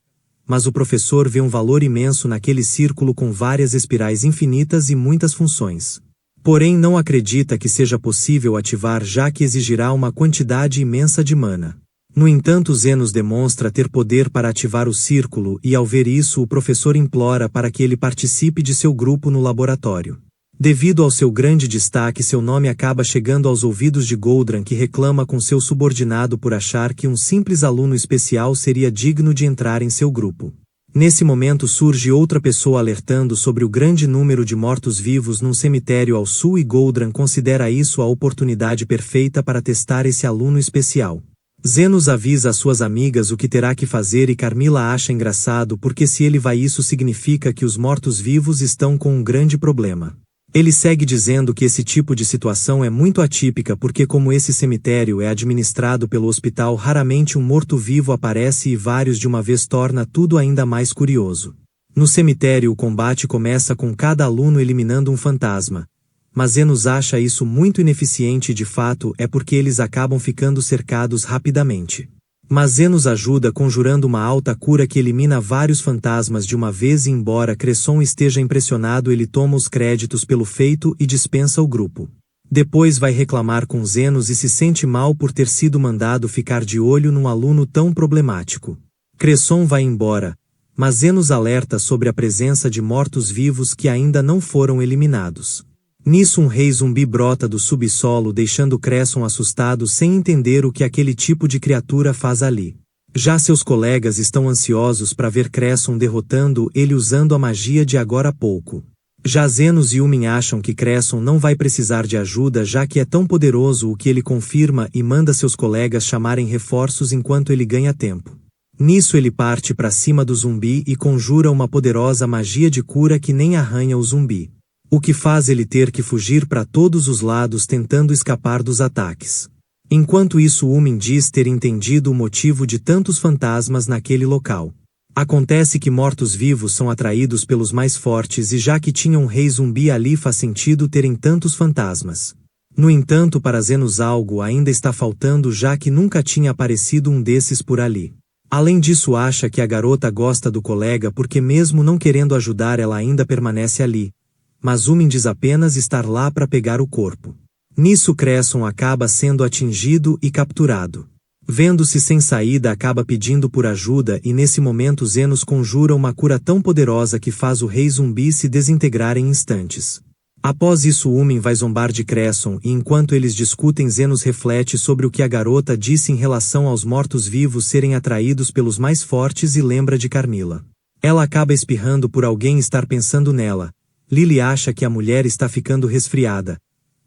mas o professor vê um valor imenso naquele círculo com várias espirais infinitas e muitas funções. Porém não acredita que seja possível ativar, já que exigirá uma quantidade imensa de mana. No entanto, Zenos demonstra ter poder para ativar o círculo e ao ver isso o professor implora para que ele participe de seu grupo no laboratório. Devido ao seu grande destaque, seu nome acaba chegando aos ouvidos de Goldran, que reclama com seu subordinado por achar que um simples aluno especial seria digno de entrar em seu grupo. Nesse momento surge outra pessoa alertando sobre o grande número de mortos-vivos num cemitério ao sul e Goldran considera isso a oportunidade perfeita para testar esse aluno especial. Zenos avisa às suas amigas o que terá que fazer e Carmila acha engraçado porque se ele vai, isso significa que os mortos-vivos estão com um grande problema. Ele segue dizendo que esse tipo de situação é muito atípica porque, como esse cemitério é administrado pelo hospital, raramente um morto-vivo aparece e vários de uma vez torna tudo ainda mais curioso. No cemitério o combate começa com cada aluno eliminando um fantasma. Mas Zenos acha isso muito ineficiente e de fato é porque eles acabam ficando cercados rapidamente. Mas Zenos ajuda conjurando uma alta cura que elimina vários fantasmas de uma vez e embora Cresson esteja impressionado, ele toma os créditos pelo feito e dispensa o grupo. Depois vai reclamar com Zenos e se sente mal por ter sido mandado ficar de olho num aluno tão problemático. Cresson vai embora, mas Zenos alerta sobre a presença de mortos-vivos que ainda não foram eliminados. Nisso um rei zumbi brota do subsolo, deixando Cresson assustado sem entender o que aquele tipo de criatura faz ali. Já seus colegas estão ansiosos para ver Cresson derrotando ele usando a magia de agora há pouco. Já Zenos e Umin acham que Cresson não vai precisar de ajuda já que é tão poderoso, o que ele confirma e manda seus colegas chamarem reforços enquanto ele ganha tempo. Nisso ele parte para cima do zumbi e conjura uma poderosa magia de cura que nem arranha o zumbi, o que faz ele ter que fugir para todos os lados tentando escapar dos ataques. Enquanto isso, Umin diz ter entendido o motivo de tantos fantasmas naquele local. Acontece que mortos-vivos são atraídos pelos mais fortes e já que tinha um rei zumbi ali faz sentido terem tantos fantasmas. No entanto, para Zenos algo ainda está faltando já que nunca tinha aparecido um desses por ali. Além disso, acha que a garota gosta do colega porque, mesmo não querendo ajudar, ela ainda permanece ali. Mas Umin diz apenas estar lá para pegar o corpo. Nisso, Cresson acaba sendo atingido e capturado. Vendo-se sem saída, acaba pedindo por ajuda, e nesse momento Zenos conjura uma cura tão poderosa que faz o rei zumbi se desintegrar em instantes. Após isso, Umin vai zombar de Cresson, e enquanto eles discutem, Zenos reflete sobre o que a garota disse em relação aos mortos-vivos serem atraídos pelos mais fortes e lembra de Carmila. Ela acaba espirrando por alguém estar pensando nela. Lily acha que a mulher está ficando resfriada.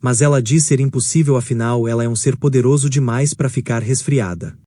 Mas ela diz ser impossível, afinal ela é um ser poderoso demais para ficar resfriada.